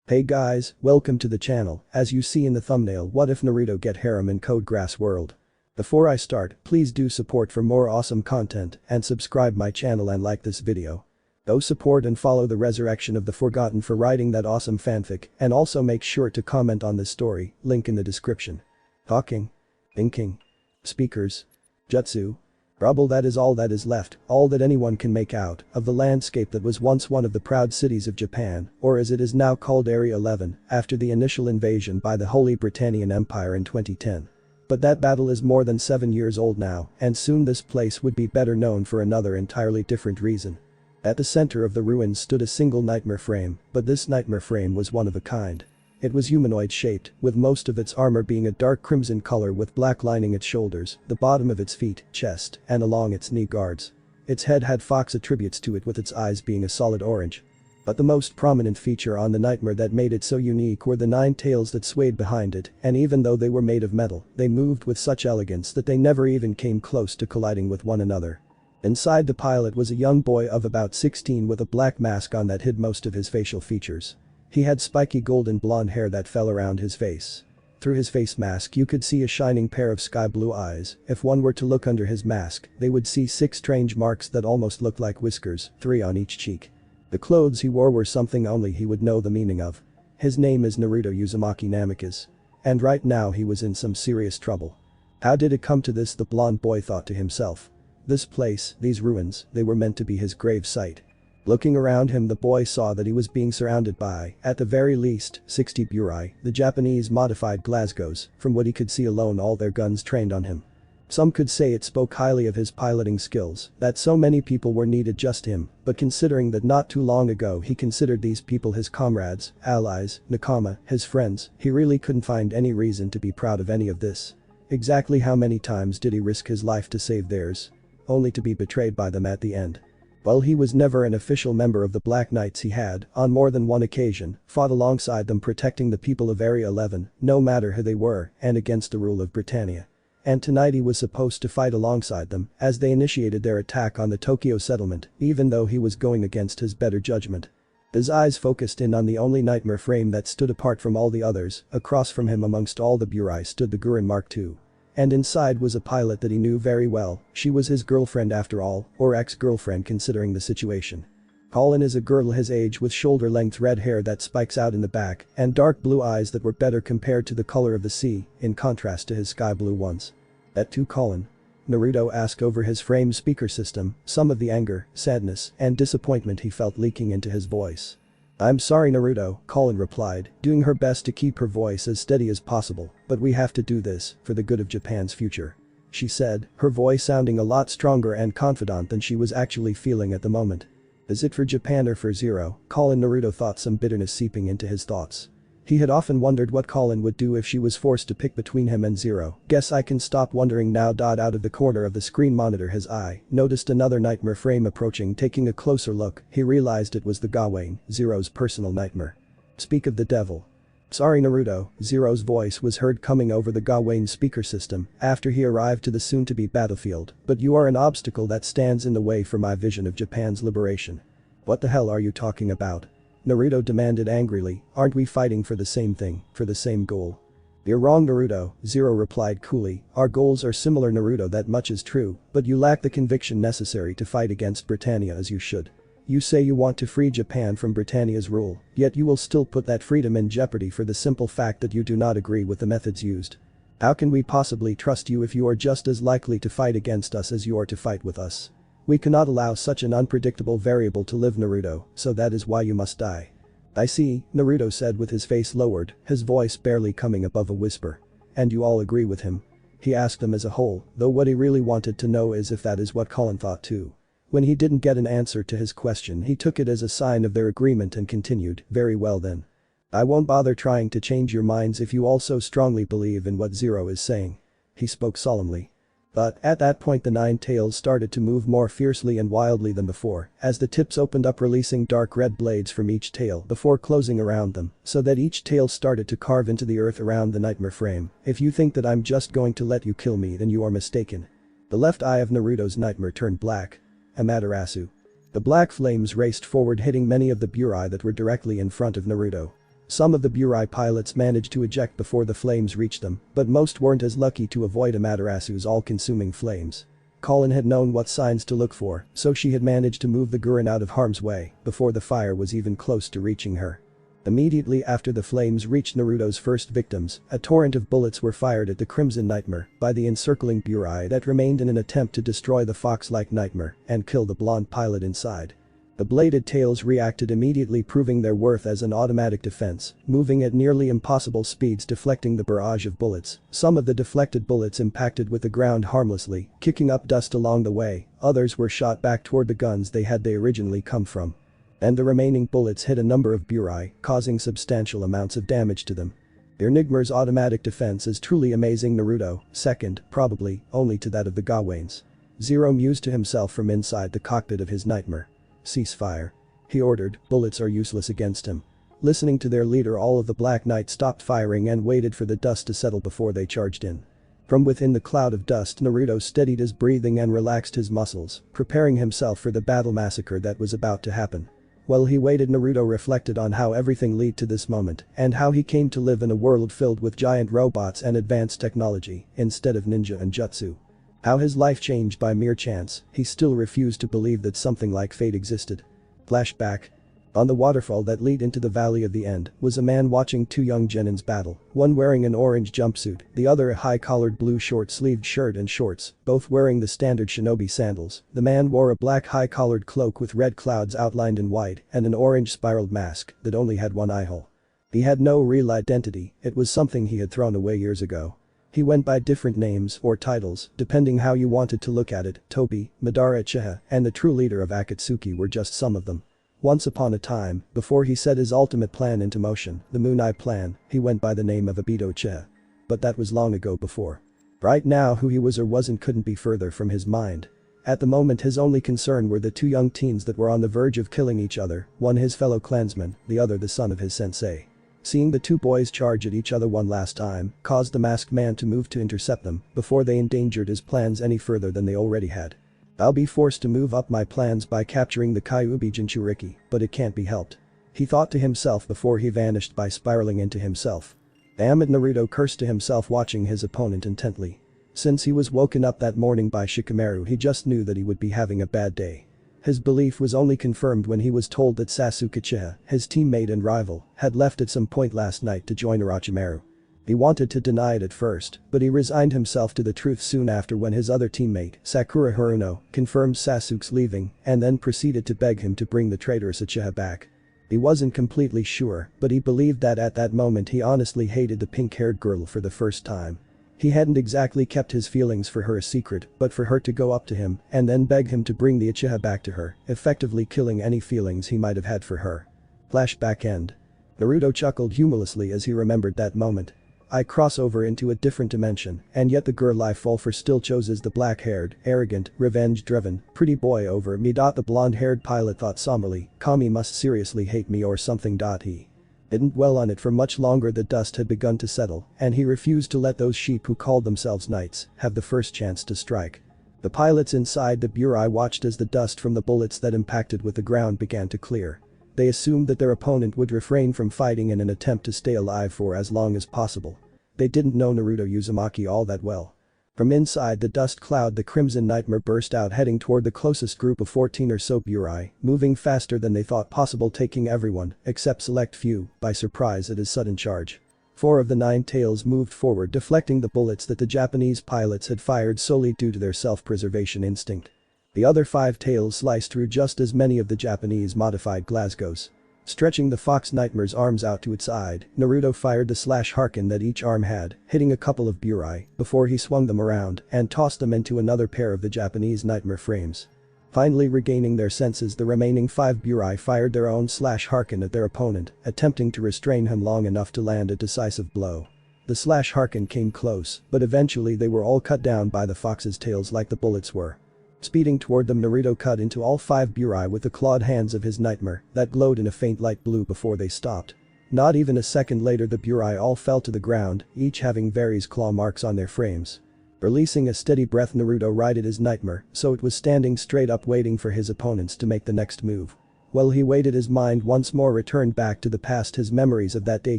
Hey guys, welcome to the channel. As you see in the thumbnail, what if Naruto get harem in Code Geass world? Before I start, please do support for more awesome content and subscribe my channel and like this video. Go support and follow the resurrection of the Forgotten for writing that awesome fanfic, and also make sure to comment on this story, link in the description. Talking. Thinking. Speakers. Jutsu. Rubble, that is all that is left, all that anyone can make out, of the landscape that was once one of the proud cities of Japan, or as it is now called Area 11, after the initial invasion by the Holy Britannian Empire in 2010. But that battle is more than 7 years old now, and soon this place would be better known for another entirely different reason. At the center of the ruins stood a single nightmare frame, but this nightmare frame was one of a kind. It was humanoid-shaped, with most of its armor being a dark crimson color with black lining its shoulders, the bottom of its feet, chest, and along its knee guards. Its head had fox attributes to it, with its eyes being a solid orange. But the most prominent feature on the nightmare that made it so unique were the 9 tails that swayed behind it, and even though they were made of metal, they moved with such elegance that they never even came close to colliding with one another. Inside the pilot was a young boy of about 16 with a black mask on that hid most of his facial features. He had spiky golden blonde hair that fell around his face. Through his face mask you could see a shining pair of sky blue eyes. If one were to look under his mask, they would see 6 strange marks that almost looked like whiskers, 3 on each cheek. The clothes he wore were something only he would know the meaning of. His name is Naruto Uzumaki Namikaze. And right now he was in some serious trouble. How did it come to this, the blonde boy thought to himself. This place, these ruins, they were meant to be his grave site. Looking around him, the boy saw that he was being surrounded by, at the very least, 60 Burai, the Japanese modified Glasgows. From what he could see alone, all their guns trained on him. Some could say it spoke highly of his piloting skills, that so many people were needed just him, but considering that not too long ago he considered these people his comrades, allies, nakama, his friends, he really couldn't find any reason to be proud of any of this. Exactly how many times did he risk his life to save theirs? Only to be betrayed by them at the end. While he was never an official member of the Black Knights, he had, on more than one occasion, fought alongside them protecting the people of Area 11, no matter who they were, and against the rule of Britannia. And tonight he was supposed to fight alongside them as they initiated their attack on the Tokyo settlement, even though he was going against his better judgment. His eyes focused in on the only nightmare frame that stood apart from all the others. Across from him amongst all the Burai stood the Gurren Mark II. And inside was a pilot that he knew very well. She was his girlfriend after all, or ex-girlfriend considering the situation. Colin is a girl his age with shoulder-length red hair that spikes out in the back and dark blue eyes that were better compared to the color of the sea, in contrast to his sky blue ones. That too, Colin? Naruto asked over his frame speaker system, some of the anger, sadness, and disappointment he felt leaking into his voice. I'm sorry, Naruto, Colin replied, doing her best to keep her voice as steady as possible, but we have to do this, for the good of Japan's future. She said, her voice sounding a lot stronger and confident than she was actually feeling at the moment. Is it for Japan or for Zero? Colin. Naruto thought, some bitterness seeping into his thoughts. He had often wondered what Colin would do if she was forced to pick between him and Zero. Guess I can stop wondering now. Out of the corner of the screen monitor his eye noticed another nightmare frame approaching. Taking a closer look, he realized it was the Gawain, Zero's personal nightmare. Speak of the devil. Sorry, Naruto, Zero's voice was heard coming over the Gawain speaker system after he arrived to the soon-to-be battlefield, but you are an obstacle that stands in the way for my vision of Japan's liberation. What the hell are you talking about? Naruto demanded angrily, aren't we fighting for the same thing, for the same goal? You're wrong, Naruto, Zero replied coolly, our goals are similar, Naruto, that much is true, but you lack the conviction necessary to fight against Britannia as you should. You say you want to free Japan from Britannia's rule, yet you will still put that freedom in jeopardy for the simple fact that you do not agree with the methods used. How can we possibly trust you if you are just as likely to fight against us as you are to fight with us? We cannot allow such an unpredictable variable to live, Naruto, so that is why you must die. I see, Naruto said with his face lowered, his voice barely coming above a whisper. And you all agree with him? He asked them as a whole, though what he really wanted to know is if that is what Colin thought too. When he didn't get an answer to his question, he took it as a sign of their agreement and continued, very well then. I won't bother trying to change your minds if you also strongly believe in what Zero is saying. He spoke solemnly. But, at that point the 9 tails started to move more fiercely and wildly than before, as the tips opened up releasing dark red blades from each tail before closing around them, so that each tail started to carve into the earth around the nightmare frame. If you think that I'm just going to let you kill me, then you are mistaken. The left eye of Naruto's nightmare turned black. Amaterasu. The black flames raced forward, hitting many of the Burai that were directly in front of Naruto. Some of the Burai pilots managed to eject before the flames reached them, but most weren't as lucky to avoid Amaterasu's all-consuming flames. Colin had known what signs to look for, so she had managed to move the Gurren out of harm's way before the fire was even close to reaching her. Immediately after the flames reached Naruto's first victims, a torrent of bullets were fired at the Crimson Nightmare by the encircling Burai that remained in an attempt to destroy the fox-like Nightmare and kill the blonde pilot inside. The bladed tails reacted immediately, proving their worth as an automatic defense, moving at nearly impossible speeds, deflecting the barrage of bullets. Some of the deflected bullets impacted with the ground harmlessly, kicking up dust along the way, others were shot back toward the guns they originally come from. And the remaining bullets hit a number of Burai, causing substantial amounts of damage to them. The Enigma's automatic defense is truly amazing. Naruto, second, probably, only to that of the Gawains. Zero mused to himself from inside the cockpit of his Nightmare. "Cease fire," he ordered, "bullets are useless against him." Listening to their leader, all of the Black Knight stopped firing and waited for the dust to settle before they charged in. From within the cloud of dust, Naruto steadied his breathing and relaxed his muscles, preparing himself for the battle massacre that was about to happen. While he waited, Naruto reflected on how everything led to this moment and how he came to live in a world filled with giant robots and advanced technology instead of ninja and jutsu. How his life changed by mere chance. He still refused to believe that something like fate existed. Flashback. On the waterfall that led into the Valley of the End was a man watching two young genins battle, one wearing an orange jumpsuit, the other a high-collared blue short-sleeved shirt and shorts, both wearing the standard shinobi sandals. The man wore a black high-collared cloak with red clouds outlined in white and an orange spiraled mask that only had one eye hole. He had no real identity, it was something he had thrown away years ago. He went by different names or titles, depending how you wanted to look at it. Tobi, Madara Uchiha, and the true leader of Akatsuki were just some of them. Once upon a time, before he set his ultimate plan into motion, the Moon Eye Plan, he went by the name of Obito Uchiha. But that was long ago before. Right now, who he was or wasn't couldn't be further from his mind. At the moment, his only concern were the two young teens that were on the verge of killing each other, one his fellow clansman, the other the son of his sensei. Seeing the two boys charge at each other one last time caused the masked man to move to intercept them before they endangered his plans any further than they already had. "I'll be forced to move up my plans by capturing the Kyuubi Jinchuriki, but it can't be helped," he thought to himself before he vanished by spiraling into himself. "Damn it," Naruto cursed to himself, watching his opponent intently. Since he was woken up that morning by Shikamaru, he just knew that he would be having a bad day. His belief was only confirmed when he was told that Sasuke Uchiha, his teammate and rival, had left at some point last night to join Orochimaru. He wanted to deny it at first, but he resigned himself to the truth soon after when his other teammate, Sakura Haruno, confirmed Sasuke's leaving and then proceeded to beg him to bring the traitorous Uchiha back. He wasn't completely sure, but he believed that at that moment he honestly hated the pink-haired girl for the first time. He hadn't exactly kept his feelings for her a secret, but for her to go up to him and then beg him to bring the Uchiha back to her, effectively killing any feelings he might have had for her. Flashback end. Naruto chuckled humorously as he remembered that moment. I cross over into a different dimension, and yet the girl I fall for still chooses the black-haired, arrogant, revenge-driven, pretty boy over me. The blonde-haired pilot thought somberly, Kami must seriously hate me or something. He didn't dwell on it for much longer. The dust had begun to settle, and he refused to let those sheep who called themselves knights have the first chance to strike. The pilots inside the Burai watched as the dust from the bullets that impacted with the ground began to clear. They assumed that their opponent would refrain from fighting in an attempt to stay alive for as long as possible. They didn't know Naruto Uzumaki all that well. From inside the dust cloud, the Crimson Nightmare burst out, heading toward the closest group of 14 or so Burai, moving faster than they thought possible, taking everyone, except select few, by surprise at his sudden charge. 4 of the 9 tails moved forward, deflecting the bullets that the Japanese pilots had fired solely due to their self-preservation instinct. The other 5 tails sliced through just as many of the Japanese modified Glasgows. Stretching the Fox Nightmare's arms out to its side, Naruto fired the slash harken that each arm had, hitting a couple of Burai before he swung them around and tossed them into another pair of the Japanese Nightmare frames. Finally regaining their senses, the remaining 5 Burai fired their own slash harken at their opponent, attempting to restrain him long enough to land a decisive blow. The slash harken came close, but eventually they were all cut down by the fox's tails like the bullets were. Speeding toward them, Naruto cut into all 5 Burai with the clawed hands of his Nightmare that glowed in a faint light blue before they stopped. Not even a second later the Burai all fell to the ground, each having various claw marks on their frames. Releasing a steady breath, Naruto righted his Nightmare so it was standing straight up, waiting for his opponents to make the next move. While he waited, his mind once more returned back to the past, his memories of that day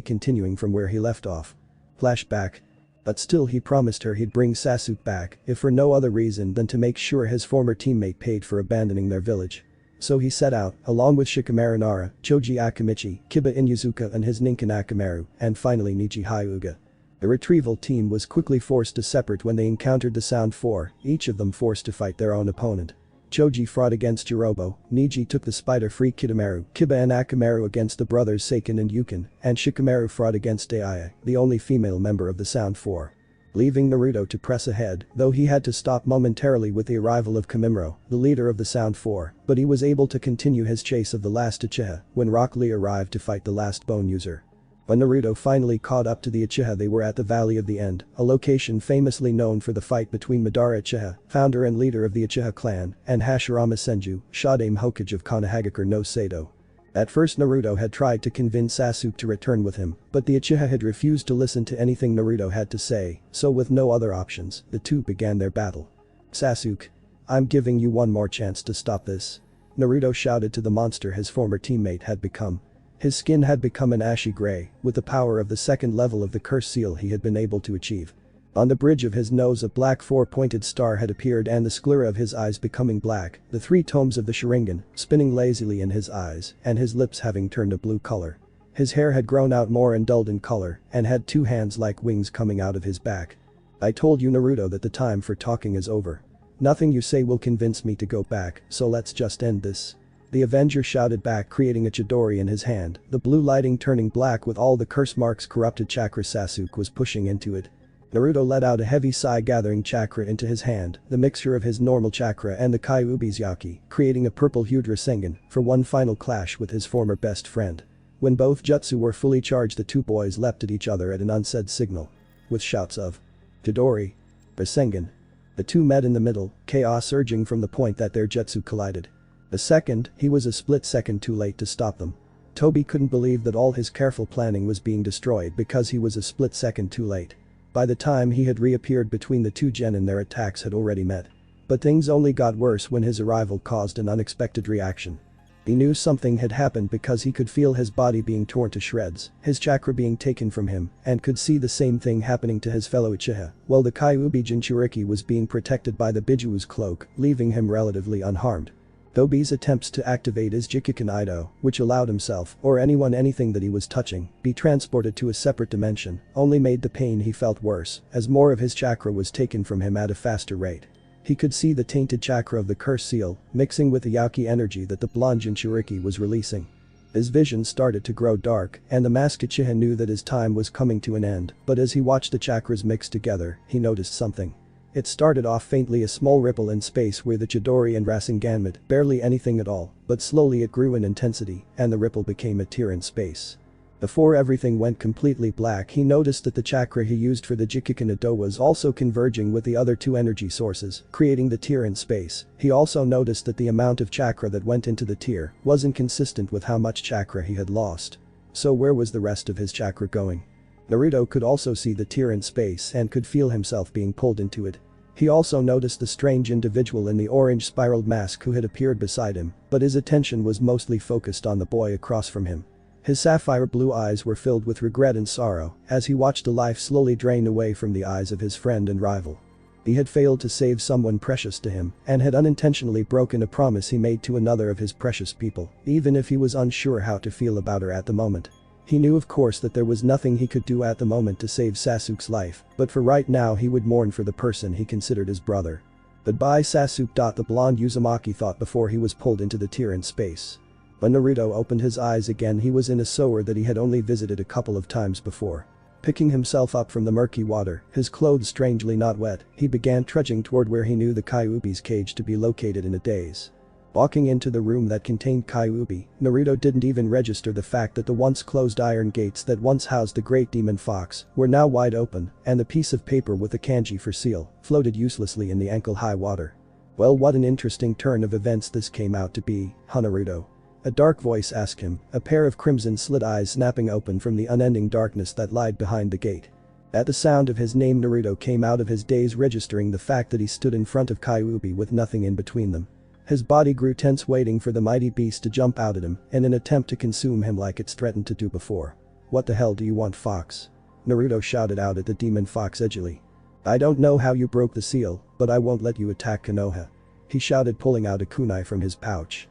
continuing from where he left off. Flashback. But still he promised her he'd bring Sasuke back, if for no other reason than to make sure his former teammate paid for abandoning their village. So he set out, along with Shikamaru Nara, Choji Akamichi, Kiba Inuzuka and his Ninken Akamaru, and finally Nichi Hyuga. The retrieval team was quickly forced to separate when they encountered the Sound Four, each of them forced to fight their own opponent. Choji fought against Jirobo, Niji took the spider-free Kitamaru, Kiba and Akamaru against the brothers Seiken and Yukin, and Shikamaru fought against Daiya, the only female member of the Sound Four. Leaving Naruto to press ahead, though he had to stop momentarily with the arrival of Kamimuro, the leader of the Sound Four, but he was able to continue his chase of the last Uchiha when Rock Lee arrived to fight the last bone user. When Naruto finally caught up to the Uchiha, they were at the Valley of the End, a location famously known for the fight between Madara Uchiha, founder and leader of the Uchiha clan, and Hashirama Senju, Shodaime Hokage of Konohagakure no Sado. At first Naruto had tried to convince Sasuke to return with him, but the Uchiha had refused to listen to anything Naruto had to say, so with no other options, the two began their battle. "Sasuke. I'm giving you one more chance to stop this," Naruto shouted to the monster his former teammate had become. His skin had become an ashy gray, with the power of the second level of the curse seal he had been able to achieve. On the bridge of his nose a black four-pointed star had appeared and the sclera of his eyes becoming black, the three tomes of the Sharingan spinning lazily in his eyes, and his lips having turned a blue color. His hair had grown out more and dulled in color, and had two hands like wings coming out of his back. "I told you, Naruto, that the time for talking is over. Nothing you say will convince me to go back, so let's just end this." The Avenger shouted back, creating a Chidori in his hand, the blue lighting turning black with all the curse marks corrupted chakra Sasuke was pushing into it. Naruto let out a heavy sigh, gathering chakra into his hand, the mixture of his normal chakra and the Kyuubi's Yaki, creating a purple-hued Rasengan for one final clash with his former best friend. When both jutsu were fully charged, the two boys leapt at each other at an unsaid signal. With shouts of Chidori, Rasengan. The two met in the middle, chaos surging from the point that their jutsu collided. The second, he was a split second too late to stop them. Toby couldn't believe that all his careful planning was being destroyed because he was a split second too late. By the time he had reappeared between the two genin, their attacks had already met. But things only got worse when his arrival caused an unexpected reaction. He knew something had happened because he could feel his body being torn to shreds, his chakra being taken from him, and could see the same thing happening to his fellow Uchiha, while the Kyuubi Jinchuriki was being protected by the Bijuu's cloak, leaving him relatively unharmed. Toby's attempts to activate his Jikuken Ido, which allowed himself, or anyone anything that he was touching, be transported to a separate dimension, only made the pain he felt worse, as more of his chakra was taken from him at a faster rate. He could see the tainted chakra of the curse seal, mixing with the Yaki energy that the blonde Jinchuriki was releasing. His vision started to grow dark, and the masked Uchiha knew that his time was coming to an end, but as he watched the chakras mix together, he noticed something. It started off faintly, a small ripple in space where the Chidori and Rasengan met, barely anything at all, but slowly it grew in intensity, and the ripple became a tear in space. Before everything went completely black, he noticed that the chakra he used for the Jikuken Ido was also converging with the other two energy sources, creating the tear in space. He also noticed that the amount of chakra that went into the tear wasn't consistent with how much chakra he had lost. So where was the rest of his chakra going? Naruto could also see the tear in space and could feel himself being pulled into it. He also noticed the strange individual in the orange spiraled mask who had appeared beside him, but his attention was mostly focused on the boy across from him. His sapphire blue eyes were filled with regret and sorrow as he watched the life slowly drain away from the eyes of his friend and rival. He had failed to save someone precious to him and had unintentionally broken a promise he made to another of his precious people, even if he was unsure how to feel about her at the moment. He knew of course that there was nothing he could do at the moment to save Sasuke's life, but for right now he would mourn for the person he considered his brother. Goodbye Sasuke. The blonde Uzumaki thought before he was pulled into the tear in space. When Naruto opened his eyes again, he was in a sewer that he had only visited a couple of times before. Picking himself up from the murky water, his clothes strangely not wet, he began trudging toward where he knew the Kyuubi's cage to be located in a daze. Walking into the room that contained Kyuubi, Naruto didn't even register the fact that the once closed iron gates that once housed the great demon fox were now wide open, and the piece of paper with the kanji for seal floated uselessly in the ankle-high water. Well, what an interesting turn of events this came out to be, huh, Naruto? A dark voice asked him, a pair of crimson-slit eyes snapping open from the unending darkness that lied behind the gate. At the sound of his name, Naruto came out of his daze, registering the fact that he stood in front of Kyuubi with nothing in between them. His body grew tense waiting for the mighty beast to jump out at him in an attempt to consume him like it's threatened to do before. "What the hell do you want, fox?" Naruto shouted out at the demon fox edgily. "I don't know how you broke the seal, but I won't let you attack Konoha," he shouted, pulling out a kunai from his pouch.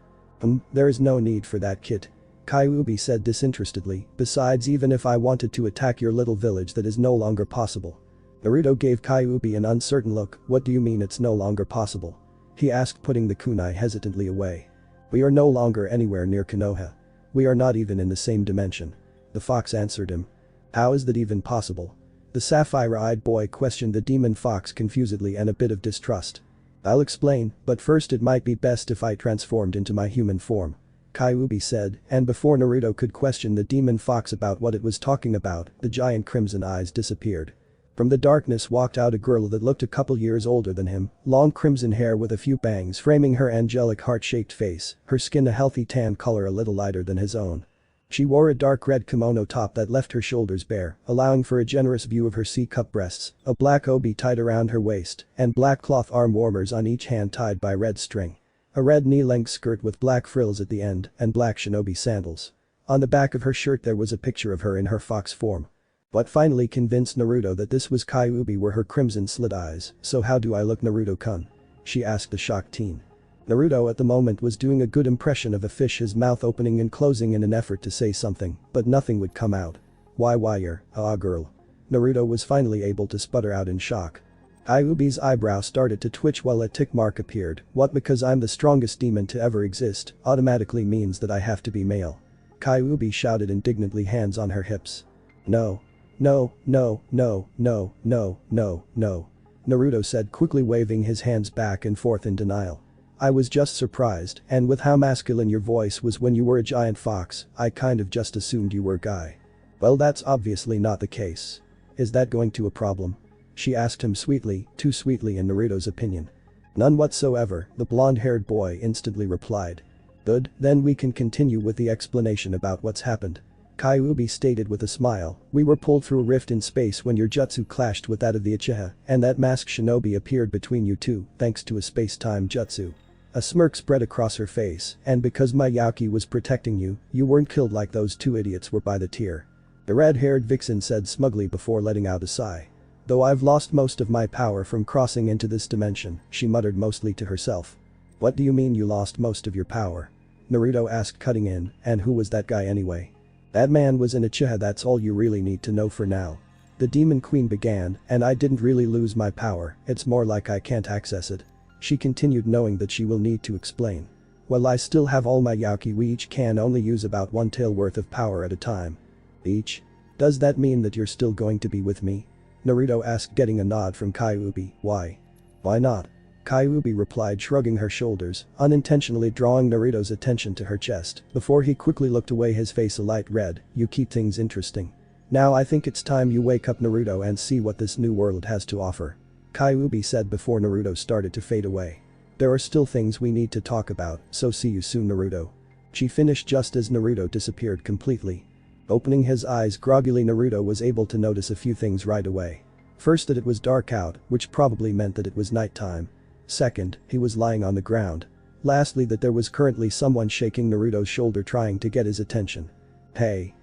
There is no need for that, kid," Kyuubi said disinterestedly, "besides, even if I wanted to attack your little village, that is no longer possible." Naruto gave Kyuubi an uncertain look. "What do you mean it's no longer possible?" he asked, putting the kunai hesitantly away. "We are no longer anywhere near Konoha. We are not even in the same dimension," the fox answered him. "How is that even possible?" the sapphire-eyed boy questioned the demon fox confusedly and a bit of distrust. "I'll explain, but first it might be best if I transformed into my human form," Kyuubi said, and before Naruto could question the demon fox about what it was talking about, the giant crimson eyes disappeared. From the darkness walked out a girl that looked a couple years older than him, long crimson hair with a few bangs framing her angelic heart-shaped face, her skin a healthy tan color a little lighter than his own. She wore a dark red kimono top that left her shoulders bare, allowing for a generous view of her C-cup breasts, a black obi tied around her waist, and black cloth arm warmers on each hand tied by red string. A red knee-length skirt with black frills at the end, and black shinobi sandals. On the back of her shirt there was a picture of her in her fox form. What finally convinced Naruto that this was Kyuubi were her crimson slit eyes. "So how do I look, Naruto-kun?" she asked the shocked teen. Naruto at the moment was doing a good impression of a fish, his mouth opening and closing in an effort to say something, but nothing would come out. Why you're, girl." Naruto was finally able to sputter out in shock. Kyuubi's eyebrow started to twitch while a tick mark appeared. "What, because I'm the strongest demon to ever exist, automatically means that I have to be male?" Kyuubi shouted indignantly, hands on her hips. "No. No, no, no, no, no, no, no," Naruto said, quickly waving his hands back and forth in denial. "I was just surprised, and with how masculine your voice was when you were a giant fox, I kind of just assumed you were a guy." "Well, that's obviously not the case. Is that going to a problem?" she asked him sweetly, too sweetly in Naruto's opinion. "None whatsoever," the blonde-haired boy instantly replied. "Good, then we can continue with the explanation about what's happened," Kyuubi stated with a smile. "We were pulled through a rift in space when your jutsu clashed with that of the Uchiha, and that masked shinobi appeared between you two, thanks to a space-time jutsu." A smirk spread across her face, "And because my Yauki was protecting you, you weren't killed like those two idiots were by the tier," the red-haired vixen said smugly before letting out a sigh. "Though I've lost most of my power from crossing into this dimension," she muttered mostly to herself. "What do you mean you lost most of your power?" Naruto asked, cutting in, "And who was that guy anyway?" "That man was an Uchiha, that's all you really need to know for now," the demon queen began, "and I didn't really lose my power, it's more like I can't access it," she continued, knowing that she will need to explain. "Well, I still have all my Yauki, we each can only use about one tail worth of power at a time." "Each? Does that mean that you're still going to be with me?" Naruto asked, getting a nod from Kyuubi. "Why? Why not?" Kyuubi replied, shrugging her shoulders, unintentionally drawing Naruto's attention to her chest, before he quickly looked away, his face a light red. "You keep things interesting. Now I think it's time you wake up, Naruto, and see what this new world has to offer," Kyuubi said before Naruto started to fade away. "There are still things we need to talk about, so see you soon, Naruto," she finished just as Naruto disappeared completely. Opening his eyes groggily, Naruto was able to notice a few things right away. First, that it was dark out, which probably meant that it was nighttime. Second, he was lying on the ground. Lastly, that there was currently someone shaking Naruto's shoulder trying to get his attention. Hey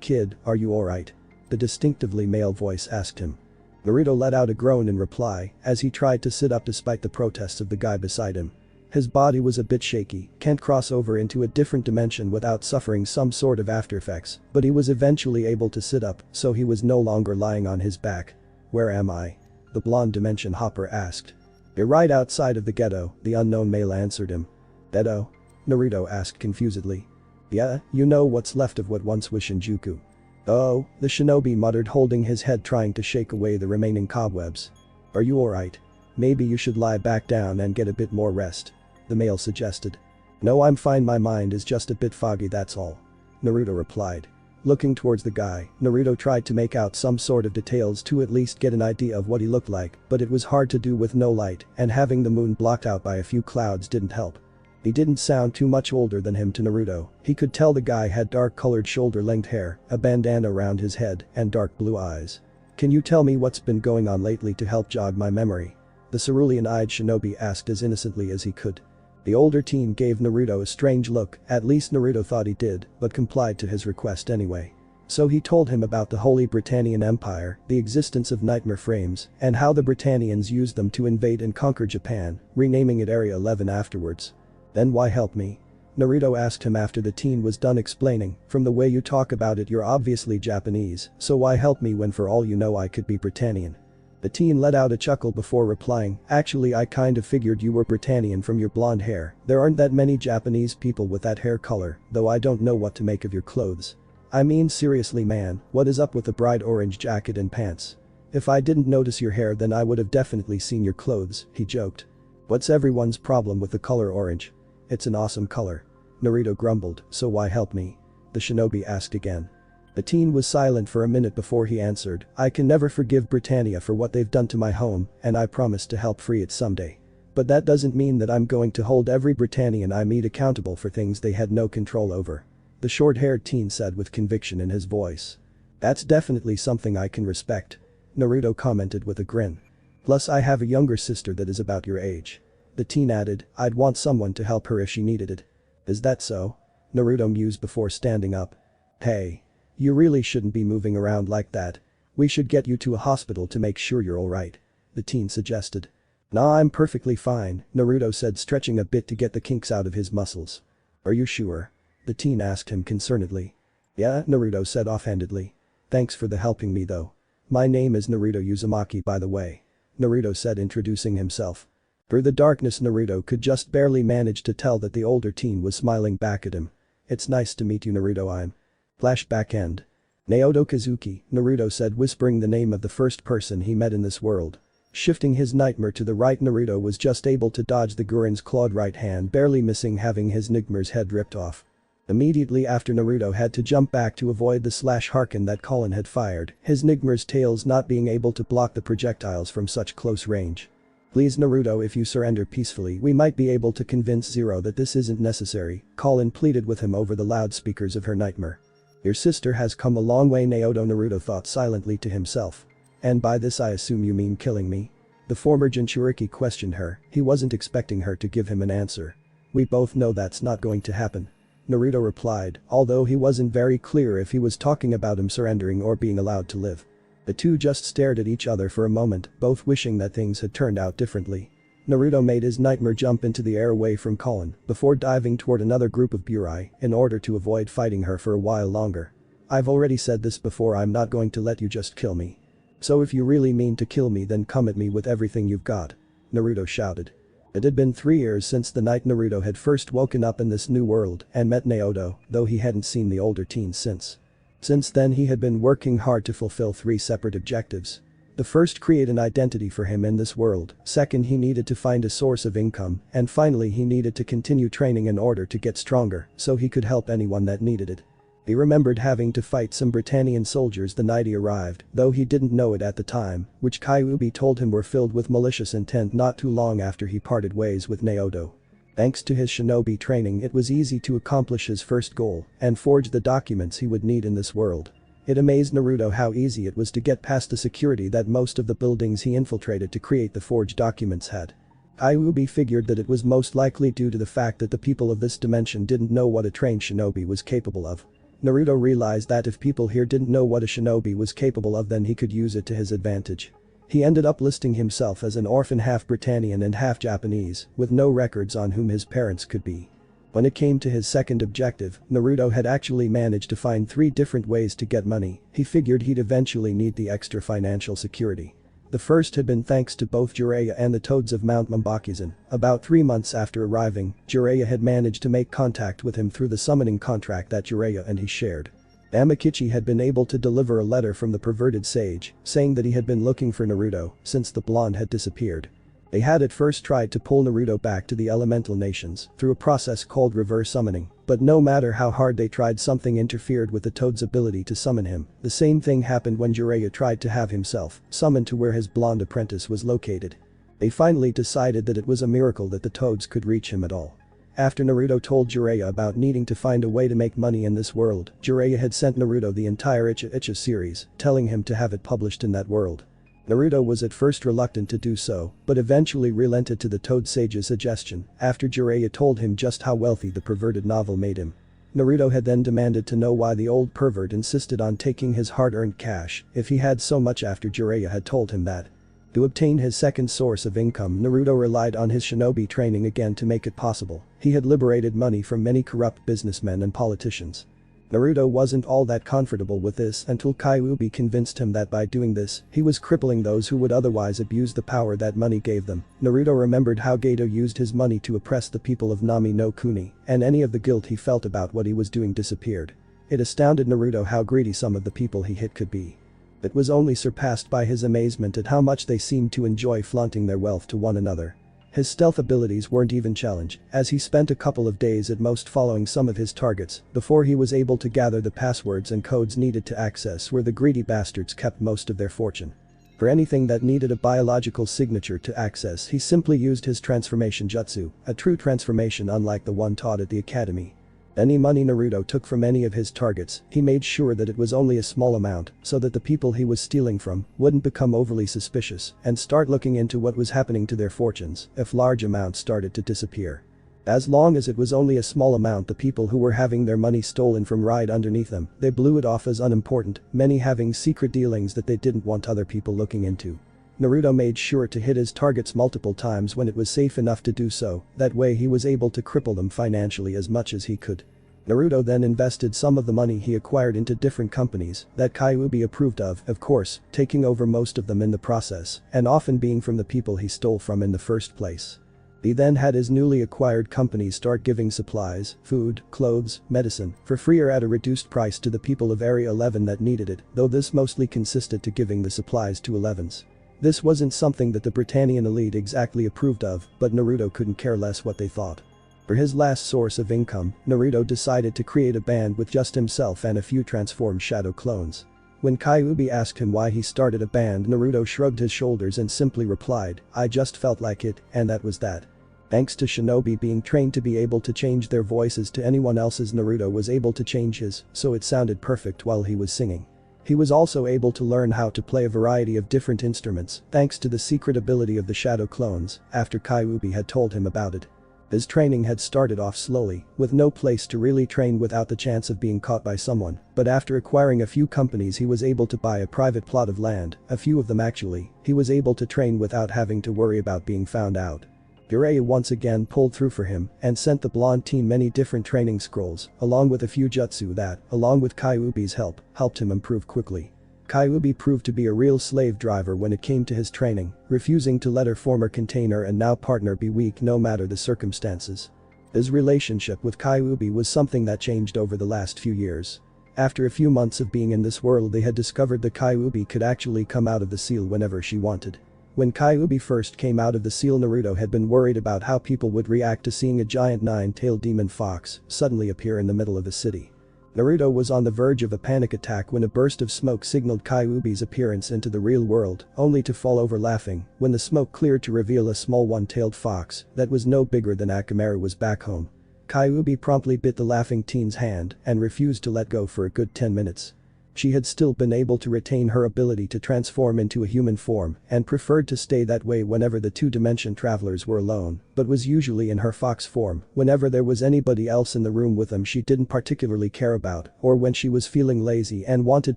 kid, are you alright?" the distinctively male voice asked him. Naruto let out a groan in reply as he tried to sit up despite the protests of the guy beside him. His body was a bit shaky, can't cross over into a different dimension without suffering some sort of after effects, but he was eventually able to sit up, so he was no longer lying on his back. "Where am I?" the blonde dimension hopper asked. "You're right outside of the ghetto," the unknown male answered him. "Ghetto?" Naruto asked confusedly. "Yeah, you know what's left of what once was Shinjuku." "Oh," the shinobi muttered, holding his head trying to shake away the remaining cobwebs. "Are you alright? Maybe you should lie back down and get a bit more rest," the male suggested. "No, I'm fine, my mind is just a bit foggy, that's all," Naruto replied. Looking towards the guy, Naruto tried to make out some sort of details to at least get an idea of what he looked like, but it was hard to do with no light, and having the moon blocked out by a few clouds didn't help. He didn't sound too much older than him to Naruto. He could tell the guy had dark-colored shoulder-length hair, a bandana around his head, and dark blue eyes. "Can you tell me what's been going on lately to help jog my memory?" the cerulean-eyed shinobi asked as innocently as he could. The older teen gave Naruto a strange look, at least Naruto thought he did, but complied to his request anyway. So he told him about the Holy Britannian Empire, the existence of nightmare frames, and how the Britannians used them to invade and conquer Japan, renaming it Area 11 afterwards. Then why help me? Naruto asked him after the teen was done explaining, from the way you talk about it you're obviously Japanese, so why help me when for all you know I could be Britannian? The teen let out a chuckle before replying, actually I kind of figured you were Britannian from your blonde hair, there aren't that many Japanese people with that hair color, though I don't know what to make of your clothes. I mean seriously man, what is up with the bright orange jacket and pants? If I didn't notice your hair then I would have definitely seen your clothes, he joked. What's everyone's problem with the color orange? It's an awesome color. Naruto grumbled, so why help me? The shinobi asked again. The teen was silent for a minute before he answered, I can never forgive Britannia for what they've done to my home, and I promise to help free it someday. But that doesn't mean that I'm going to hold every Britannian I meet accountable for things they had no control over. The short-haired teen said with conviction in his voice. That's definitely something I can respect. Naruto commented with a grin. Plus I have a younger sister that is about your age. The teen added, I'd want someone to help her if she needed it. Is that so? Naruto mused before standing up. Hey. You really shouldn't be moving around like that. We should get you to a hospital to make sure you're alright. The teen suggested. Nah, I'm perfectly fine, Naruto said, stretching a bit to get the kinks out of his muscles. Are you sure? The teen asked him concernedly. Yeah, Naruto said offhandedly. Thanks for the helping me though. My name is Naruto Uzumaki by the way. Naruto said, introducing himself. Through the darkness Naruto could just barely manage to tell that the older teen was smiling back at him. It's nice to meet you Naruto, I'm. Flashback end. Naoto Kazuki, Naruto said, whispering the name of the first person he met in this world. Shifting his nightmare to the right, Naruto was just able to dodge the Gurin's clawed right hand, barely missing having his nigmare's head ripped off. Immediately after, Naruto had to jump back to avoid the slash Harken that Colin had fired, his nigmare's tails not being able to block the projectiles from such close range. Please Naruto, if you surrender peacefully we might be able to convince Zero that this isn't necessary, Colin pleaded with him over the loudspeakers of her nightmare. Your sister has come a long way, Naruto thought silently to himself. And by this I assume you mean killing me? The former Jinchuriki questioned her, he wasn't expecting her to give him an answer. We both know that's not going to happen. Naruto replied, although he wasn't very clear if he was talking about him surrendering or being allowed to live. The two just stared at each other for a moment, both wishing that things had turned out differently. Naruto made his nightmare jump into the air away from Colin before diving toward another group of Burai in order to avoid fighting her for a while longer. I've already said this before, I'm not going to let you just kill me. So if you really mean to kill me then come at me with everything you've got. Naruto shouted. It had been 3 years since the night Naruto had first woken up in this new world and met Naoto, though he hadn't seen the older teen since. Since then he had been working hard to fulfill 3 separate objectives. The first, create an identity for him in this world, second he needed to find a source of income, and finally he needed to continue training in order to get stronger so he could help anyone that needed it. He remembered having to fight some Britannian soldiers the night he arrived, though he didn't know it at the time, which Kyuubi told him were filled with malicious intent not too long after he parted ways with Naoto. Thanks to his shinobi training it was easy to accomplish his first goal and forge the documents he would need in this world. It amazed Naruto how easy it was to get past the security that most of the buildings he infiltrated to create the forged documents had. Kyuubi figured that it was most likely due to the fact that the people of this dimension didn't know what a trained shinobi was capable of. Naruto realized that if people here didn't know what a shinobi was capable of then he could use it to his advantage. He ended up listing himself as an orphan, half Britannian and half Japanese, with no records on whom his parents could be. When it came to his second objective, Naruto had actually managed to find 3 different ways to get money. He figured he'd eventually need the extra financial security. The first had been thanks to both Jiraiya and the Toads of Mount Mombakizan. About 3 months after arriving, Jiraiya had managed to make contact with him through the summoning contract that Jiraiya and he shared. Amakichi had been able to deliver a letter from the perverted sage, saying that he had been looking for Naruto since the blonde had disappeared. They had at first tried to pull Naruto back to the elemental nations through a process called reverse summoning, but no matter how hard they tried something interfered with the Toad's ability to summon him. The same thing happened when Jiraiya tried to have himself summoned to where his blonde apprentice was located. They finally decided that it was a miracle that the Toads could reach him at all. After Naruto told Jiraiya about needing to find a way to make money in this world, Jiraiya had sent Naruto the entire Icha Icha series, telling him to have it published in that world. Naruto was at first reluctant to do so, but eventually relented to the Toad Sage's suggestion after Jiraiya told him just how wealthy the perverted novel made him. Naruto had then demanded to know why the old pervert insisted on taking his hard-earned cash if he had so much after Jiraiya had told him that. To obtain his second source of income, Naruto relied on his shinobi training again to make it possible. He had liberated money from many corrupt businessmen and politicians. Naruto wasn't all that comfortable with this until Kyuubi convinced him that by doing this, he was crippling those who would otherwise abuse the power that money gave them. Naruto remembered how Gato used his money to oppress the people of Nami no Kuni, and any of the guilt he felt about what he was doing disappeared. It astounded Naruto how greedy some of the people he hit could be. It was only surpassed by his amazement at how much they seemed to enjoy flaunting their wealth to one another. His stealth abilities weren't even challenged, as he spent a couple of days at most following some of his targets before he was able to gather the passwords and codes needed to access where the greedy bastards kept most of their fortune. For anything that needed a biological signature to access, he simply used his transformation jutsu, a true transformation unlike the one taught at the academy. Any money Naruto took from any of his targets, he made sure that it was only a small amount so that the people he was stealing from wouldn't become overly suspicious and start looking into what was happening to their fortunes if large amounts started to disappear. As long as it was only a small amount, the people who were having their money stolen from right underneath them, they blew it off as unimportant, many having secret dealings that they didn't want other people looking into. Naruto made sure to hit his targets multiple times when it was safe enough to do so, that way he was able to cripple them financially as much as he could. Naruto then invested some of the money he acquired into different companies that Kyuubi approved of course, taking over most of them in the process, and often being from the people he stole from in the first place. He then had his newly acquired companies start giving supplies, food, clothes, medicine, for free or at a reduced price to the people of Area 11 that needed it, though this mostly consisted to giving the supplies to 11s. This wasn't something that the Britannian elite exactly approved of, but Naruto couldn't care less what they thought. For his last source of income, Naruto decided to create a band with just himself and a few transformed shadow clones. When Kyuubi asked him why he started a band, Naruto shrugged his shoulders and simply replied, "I just felt like it, and that was that." Thanks to shinobi being trained to be able to change their voices to anyone else's, Naruto was able to change his, so it sounded perfect while he was singing. He was also able to learn how to play a variety of different instruments thanks to the secret ability of the shadow clones after Kyuubi had told him about it. His training had started off slowly, with no place to really train without the chance of being caught by someone, but after acquiring a few companies he was able to buy a private plot of land, a few of them actually, he was able to train without having to worry about being found out. Jiraiya once again pulled through for him and sent the blonde teen many different training scrolls, along with a few jutsu that, along with Kyuubi's help, helped him improve quickly. Kyuubi proved to be a real slave driver when it came to his training, refusing to let her former container and now partner be weak no matter the circumstances. His relationship with Kyuubi was something that changed over the last few years. After a few months of being in this world, they had discovered that Kyuubi could actually come out of the seal whenever she wanted. When Kyuubi first came out of the seal, Naruto had been worried about how people would react to seeing a giant nine-tailed demon fox suddenly appear in the middle of a city. Naruto was on the verge of a panic attack when a burst of smoke signaled Kyuubi's appearance into the real world, only to fall over laughing when the smoke cleared to reveal a small one-tailed fox that was no bigger than Akamaru was back home. Kyuubi promptly bit the laughing teen's hand and refused to let go for a good 10 minutes. She had still been able to retain her ability to transform into a human form and preferred to stay that way whenever the two-dimension travelers were alone, but was usually in her fox form whenever there was anybody else in the room with them she didn't particularly care about, or when she was feeling lazy and wanted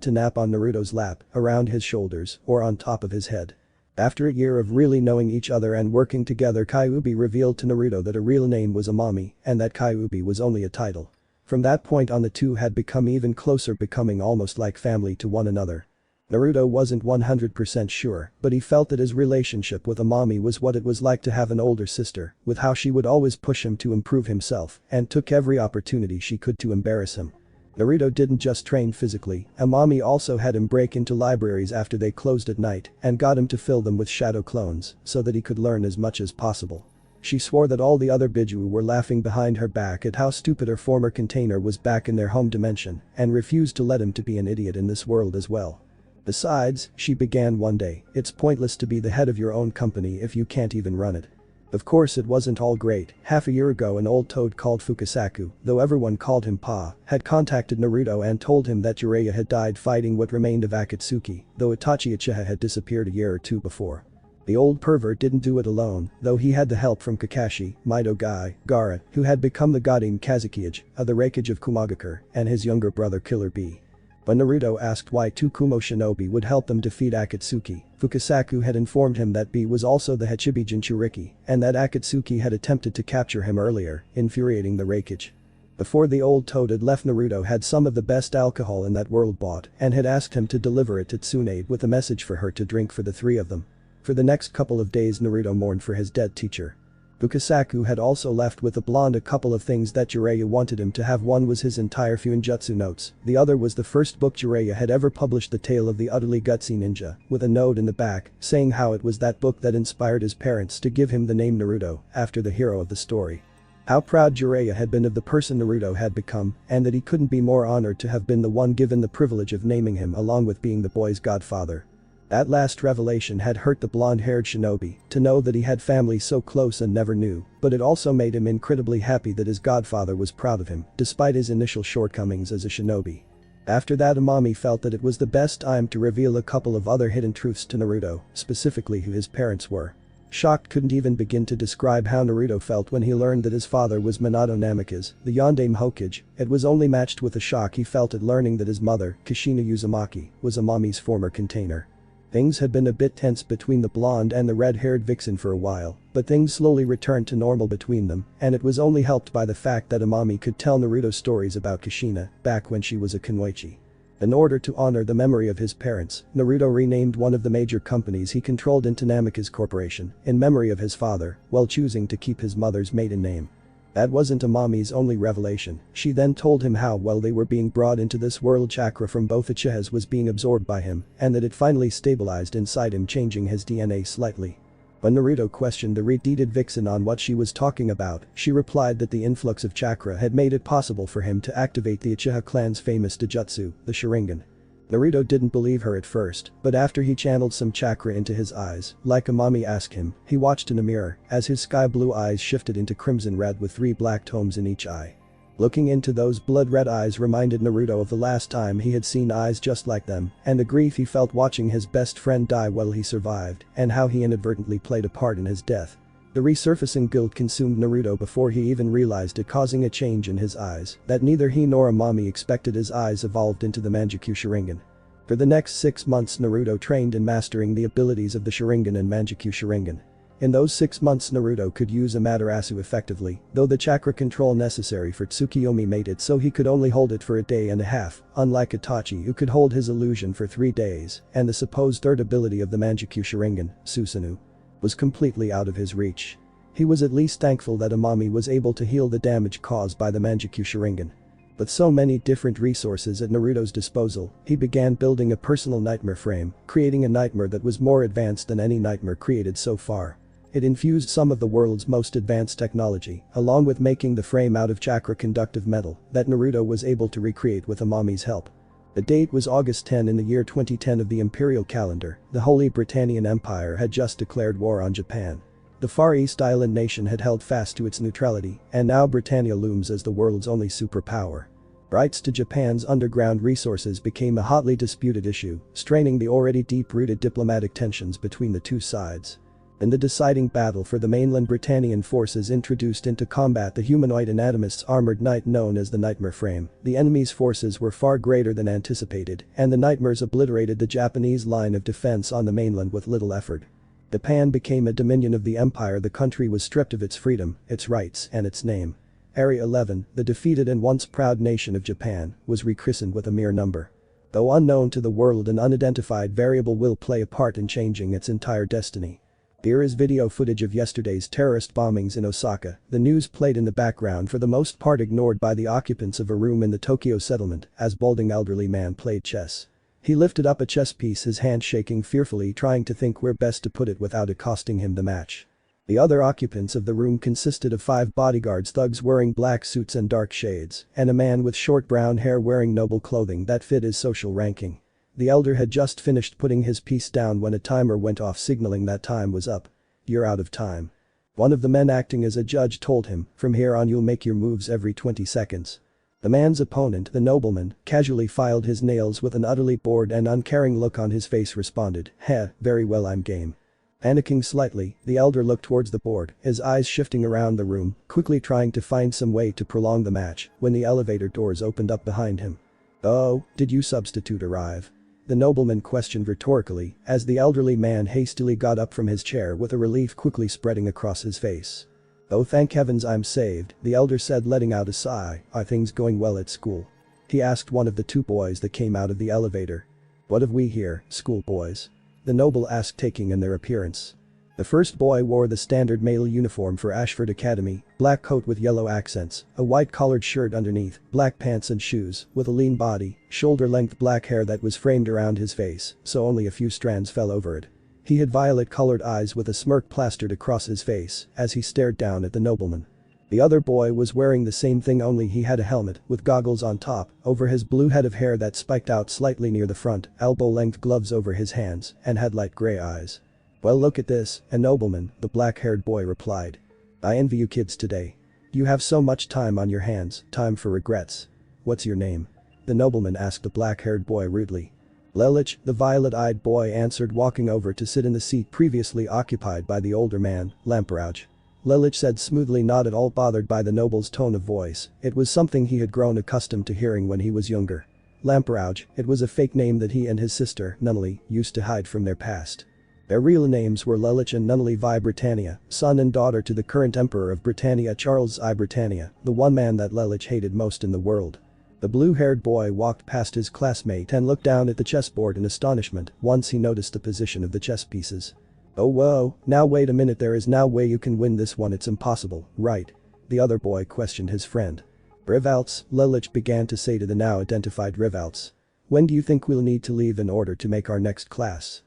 to nap on Naruto's lap, around his shoulders, or on top of his head. After a year of really knowing each other and working together, Kyuubi revealed to Naruto that her real name was Amami and that Kyuubi was only a title. From that point on, the two had become even closer, becoming almost like family to one another. Naruto wasn't 100% sure, but he felt that his relationship with Amami was what it was like to have an older sister, with how she would always push him to improve himself and took every opportunity she could to embarrass him. Naruto didn't just train physically, Amami also had him break into libraries after they closed at night and got him to fill them with shadow clones so that he could learn as much as possible. She swore that all the other Biju were laughing behind her back at how stupid her former container was back in their home dimension and refused to let him to be an idiot in this world as well. Besides, she began one day, it's pointless to be the head of your own company if you can't even run it. Of course it wasn't all great. Half a year ago an old toad called Fukasaku, though everyone called him Pa, had contacted Naruto and told him that Jiraiya had died fighting what remained of Akatsuki, though Itachi Uchiha had disappeared a year or two before. The old pervert didn't do it alone, though he had the help from Kakashi, Mido Gai, Gaara, who had become the Godin Kazekage, the Raikage of Kumagakure, and his younger brother Killer Bee. When Naruto asked why two Kumo shinobi would help them defeat Akatsuki, Fukasaku had informed him that Bee was also the Hachibi Jinchuriki, and that Akatsuki had attempted to capture him earlier, infuriating the Raikage. Before the old toad had left, Naruto had some of the best alcohol in that world bought and had asked him to deliver it to Tsunade with a message for her to drink for the three of them. For the next couple of days Naruto mourned for his dead teacher. Fukasaku had also left with the blonde a couple of things that Jiraiya wanted him to have. One was his entire Fuinjutsu notes, the other was the first book Jiraiya had ever published, The Tale of the Utterly Gutsy Ninja, with a note in the back saying how it was that book that inspired his parents to give him the name Naruto, after the hero of the story. How proud Jiraiya had been of the person Naruto had become, and that he couldn't be more honored to have been the one given the privilege of naming him along with being the boy's godfather. That last revelation had hurt the blonde-haired shinobi, to know that he had family so close and never knew, but it also made him incredibly happy that his godfather was proud of him, despite his initial shortcomings as a shinobi. After that, Amami felt that it was the best time to reveal a couple of other hidden truths to Naruto, specifically who his parents were. Shocked couldn't even begin to describe how Naruto felt when he learned that his father was Minato Namikaze, the Yondaime Hokage. It was only matched with the shock he felt at learning that his mother, Kushina Uzumaki, was Amami's former container. Things had been a bit tense between the blonde and the red-haired vixen for a while, but things slowly returned to normal between them, and it was only helped by the fact that Amami could tell Naruto stories about Kushina, back when she was a kunoichi. In order to honor the memory of his parents, Naruto renamed one of the major companies he controlled into Namikaze Corporation, in memory of his father, while choosing to keep his mother's maiden name. That wasn't Amami's only revelation. She then told him how while they were being brought into this world, chakra from both Uchihas was being absorbed by him, and that it finally stabilized inside him, changing his DNA slightly. When Naruto questioned the red-deeded vixen on what she was talking about, she replied that the influx of chakra had made it possible for him to activate the Uchiha clan's famous Dojutsu, the Sharingan. Naruto didn't believe her at first, but after he channeled some chakra into his eyes, like Amami asked him, he watched in a mirror as his sky blue eyes shifted into crimson red with 3 black tomes in each eye. Looking into those blood-red eyes reminded Naruto of the last time he had seen eyes just like them, and the grief he felt watching his best friend die while he survived, and how he inadvertently played a part in his death. The resurfacing guilt consumed Naruto before he even realized it, causing a change in his eyes that neither he nor Amami expected. His eyes evolved into the Manjikyu Sharingan. For the next 6 months Naruto trained in mastering the abilities of the Sharingan and Manjikyu Sharingan. In those 6 months Naruto could use Amaterasu effectively, though the chakra control necessary for Tsukiyomi made it so he could only hold it for a day and a half, unlike Itachi who could hold his illusion for 3 days, and the supposed third ability of the Manjikyu Sharingan, Susanoo, was completely out of his reach. He was at least thankful that Amami was able to heal the damage caused by the Manjikyu Sharingan. With so many different resources at Naruto's disposal, he began building a personal nightmare frame, creating a nightmare that was more advanced than any nightmare created so far. It infused some of the world's most advanced technology, along with making the frame out of chakra-conductive metal that Naruto was able to recreate with Amami's help. The date was August 10 in the year 2010 of the imperial calendar. The Holy Britannian Empire had just declared war on Japan. The Far East island nation had held fast to its neutrality, and now Britannia looms as the world's only superpower. Rights to Japan's underground resources became a hotly disputed issue, straining the already deep-rooted diplomatic tensions between the two sides. In the deciding battle for the mainland, Britannian forces introduced into combat the humanoid anatomist's armored knight known as the Nightmare Frame. The enemy's forces were far greater than anticipated, and the Nightmares obliterated the Japanese line of defense on the mainland with little effort. Japan became a dominion of the empire. The country was stripped of its freedom, its rights, and its name. Area 11, the defeated and once proud nation of Japan, was rechristened with a mere number. Though unknown to the world, an unidentified variable will play a part in changing its entire destiny. Here is video footage of yesterday's terrorist bombings in Osaka. The news played in the background, for the most part ignored by the occupants of a room in the Tokyo settlement, as balding elderly man played chess. He lifted up a chess piece, his hand shaking fearfully, trying to think where best to put it without it costing him the match. The other occupants of the room consisted of 5 bodyguards, thugs wearing black suits and dark shades, and a man with short brown hair wearing noble clothing that fit his social ranking. The elder had just finished putting his piece down when a timer went off, signaling that time was up. "You're out of time." One of the men acting as a judge told him, from here on you'll make your moves every 20 seconds. The man's opponent, the nobleman, casually filed his nails with an utterly bored and uncaring look on his face responded, "Heh, very well, I'm game." Panicking slightly, the elder looked towards the board, his eyes shifting around the room, quickly trying to find some way to prolong the match, when the elevator doors opened up behind him. "Oh, did you substitute arrive?" The nobleman questioned rhetorically, as the elderly man hastily got up from his chair with a relief quickly spreading across his face. "Oh, thank heavens I'm saved," the elder said, letting out a sigh. "Are things going well at school?" He asked one of the two boys that came out of the elevator. "What have we here, schoolboys?" the noble asked, taking in their appearance. The first boy wore the standard male uniform for Ashford Academy, black coat with yellow accents, a white collared shirt underneath, black pants and shoes, with a lean body, shoulder-length black hair that was framed around his face, so only a few strands fell over it. He had violet-colored eyes with a smirk plastered across his face as he stared down at the nobleman. The other boy was wearing the same thing, only he had a helmet with goggles on top over his blue head of hair that spiked out slightly near the front, elbow-length gloves over his hands, and had light gray eyes. "Well, look at this, a nobleman," the black-haired boy replied. "I envy you kids today. You have so much time on your hands, time for regrets. What's your name?" the nobleman asked the black-haired boy rudely. "Lelich," the violet-eyed boy answered, walking over to sit in the seat previously occupied by the older man, Lamperouge. Lelich said smoothly, not at all bothered by the noble's tone of voice. It was something he had grown accustomed to hearing when he was younger. Lamperouge, it was a fake name that he and his sister, Nunnally, used to hide from their past. Their real names were Lelich and Nunnally vi Britannia, son and daughter to the current emperor of Britannia, Charles I Britannia, the one man that Lelich hated most in the world. The blue-haired boy walked past his classmate and looked down at the chessboard in astonishment once he noticed the position of the chess pieces. "Oh whoa, now wait a minute, there is no way you can win this one, it's impossible, right?" the other boy questioned his friend. "Rivalts," Lelich began to say to the now identified Rivalts. "When do you think we'll need to leave in order to make our next class?"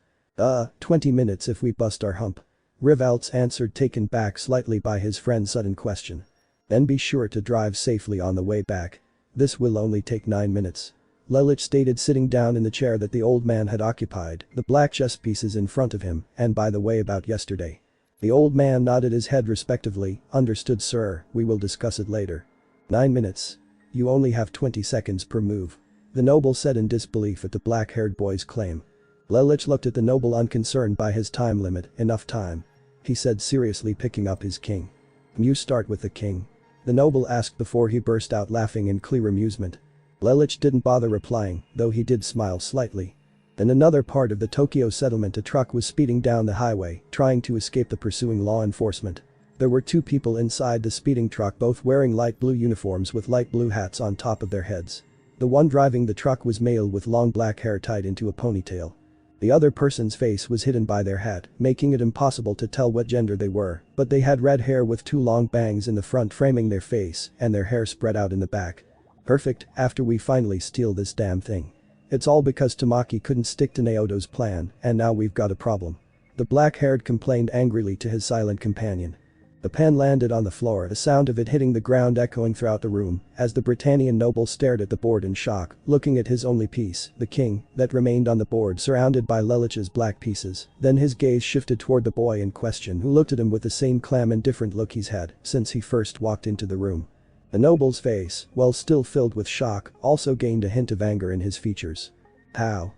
20 minutes if we bust our hump." Rivalts answered, taken back slightly by his friend's sudden question. "Then be sure to drive safely on the way back. This will only take 9 minutes." Lelich stated, sitting down in the chair that the old man had occupied, the black chess pieces in front of him, "and by the way, about yesterday." The old man nodded his head respectively. "Understood, sir, we will discuss it later." 9 minutes. You only have 20 seconds per move. The noble said in disbelief at the black-haired boy's claim. Lelich looked at the noble, unconcerned by his time limit. "Enough time," he said seriously, picking up his king. "You start with the king?" the noble asked before he burst out laughing in clear amusement. Lelich didn't bother replying, though he did smile slightly. In another part of the Tokyo settlement, a truck was speeding down the highway, trying to escape the pursuing law enforcement. There were two people inside the speeding truck, both wearing light blue uniforms with light blue hats on top of their heads. The one driving the truck was male with long black hair tied into a ponytail. The other person's face was hidden by their hat, making it impossible to tell what gender they were, but they had red hair with two long bangs in the front framing their face, and their hair spread out in the back. "Perfect, after we finally steal this damn thing. It's all because Tamaki couldn't stick to Naoto's plan, and now we've got a problem." The black-haired complained angrily to his silent companion. The pen landed on the floor, the sound of it hitting the ground echoing throughout the room, as the Britannian noble stared at the board in shock, looking at his only piece, the king, that remained on the board surrounded by Lelich's black pieces. Then his gaze shifted toward the boy in question, who looked at him with the same calm, indifferent look he's had since he first walked into the room. The noble's face, while still filled with shock, also gained a hint of anger in his features. How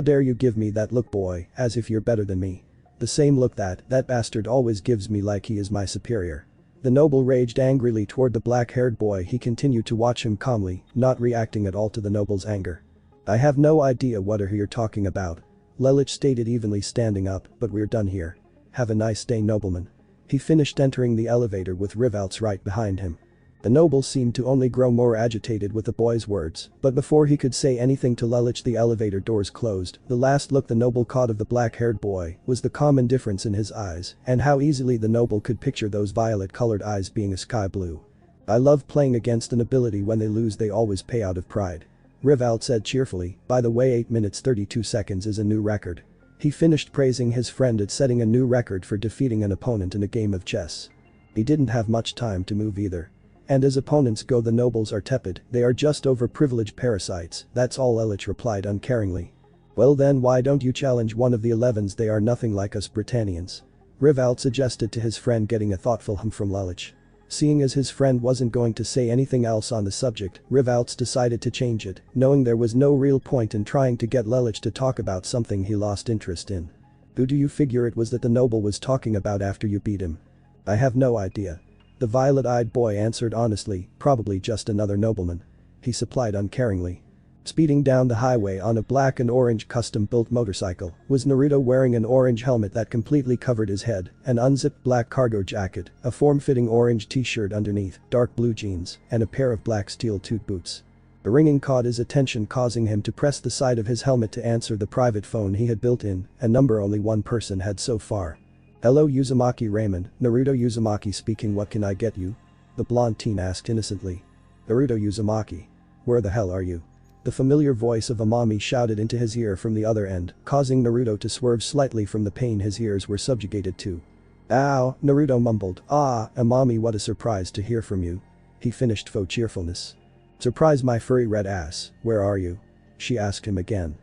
dare you give me that look, boy, as if you're better than me. The same look that bastard always gives me, like he is my superior." The noble raged angrily toward the black-haired boy. He continued to watch him calmly, not reacting at all to the noble's anger. "I have no idea what you're talking about," Lelich stated evenly, standing up, "but we're done here. Have a nice day, nobleman." He finished, entering the elevator with Rivalts right behind him. The noble seemed to only grow more agitated with the boy's words, but before he could say anything to Lelich, the elevator doors closed. The last look the noble caught of the black-haired boy was the calm indifference in his eyes, and how easily the noble could picture those violet-colored eyes being a sky blue. "I love playing against an ability. When they lose they always pay out of pride," Rivalt said cheerfully. "By the way, 8 minutes 32 seconds is a new record." He finished praising his friend at setting a new record for defeating an opponent in a game of chess. He didn't have much time to move either. "And as opponents go, the nobles are tepid. They are just overprivileged parasites, that's all," Lelich replied uncaringly. "Well then, why don't you challenge one of the 11s? They are nothing like us Britannians." Rivalt suggested to his friend, getting a thoughtful hum from Lelich. Seeing as his friend wasn't going to say anything else on the subject, Rivalt decided to change it, knowing there was no real point in trying to get Lelich to talk about something he lost interest in. Who do you figure it was that the noble was talking about after you beat him? I have no idea. The violet-eyed boy answered honestly, probably just another nobleman. He supplied uncaringly. Speeding down the highway on a black and orange custom-built motorcycle was Naruto, wearing an orange helmet that completely covered his head, an unzipped black cargo jacket, a form-fitting orange t-shirt underneath, dark blue jeans, and a pair of black steel-toed boots. The ringing caught his attention, causing him to press the side of his helmet to answer the private phone he had built in, a number only one person had so far. "Hello, Uzumaki Raymond, Naruto Uzumaki speaking, what can I get you?" the blonde teen asked innocently. "Naruto Uzumaki. Where the hell are you?" The familiar voice of Amami shouted into his ear from the other end, causing Naruto to swerve slightly from the pain his ears were subjugated to. "Ow," Naruto mumbled. "Ah, Amami, what a surprise to hear from you." He finished faux cheerfulness. "Surprise, my furry red ass, where are you?" she asked him again.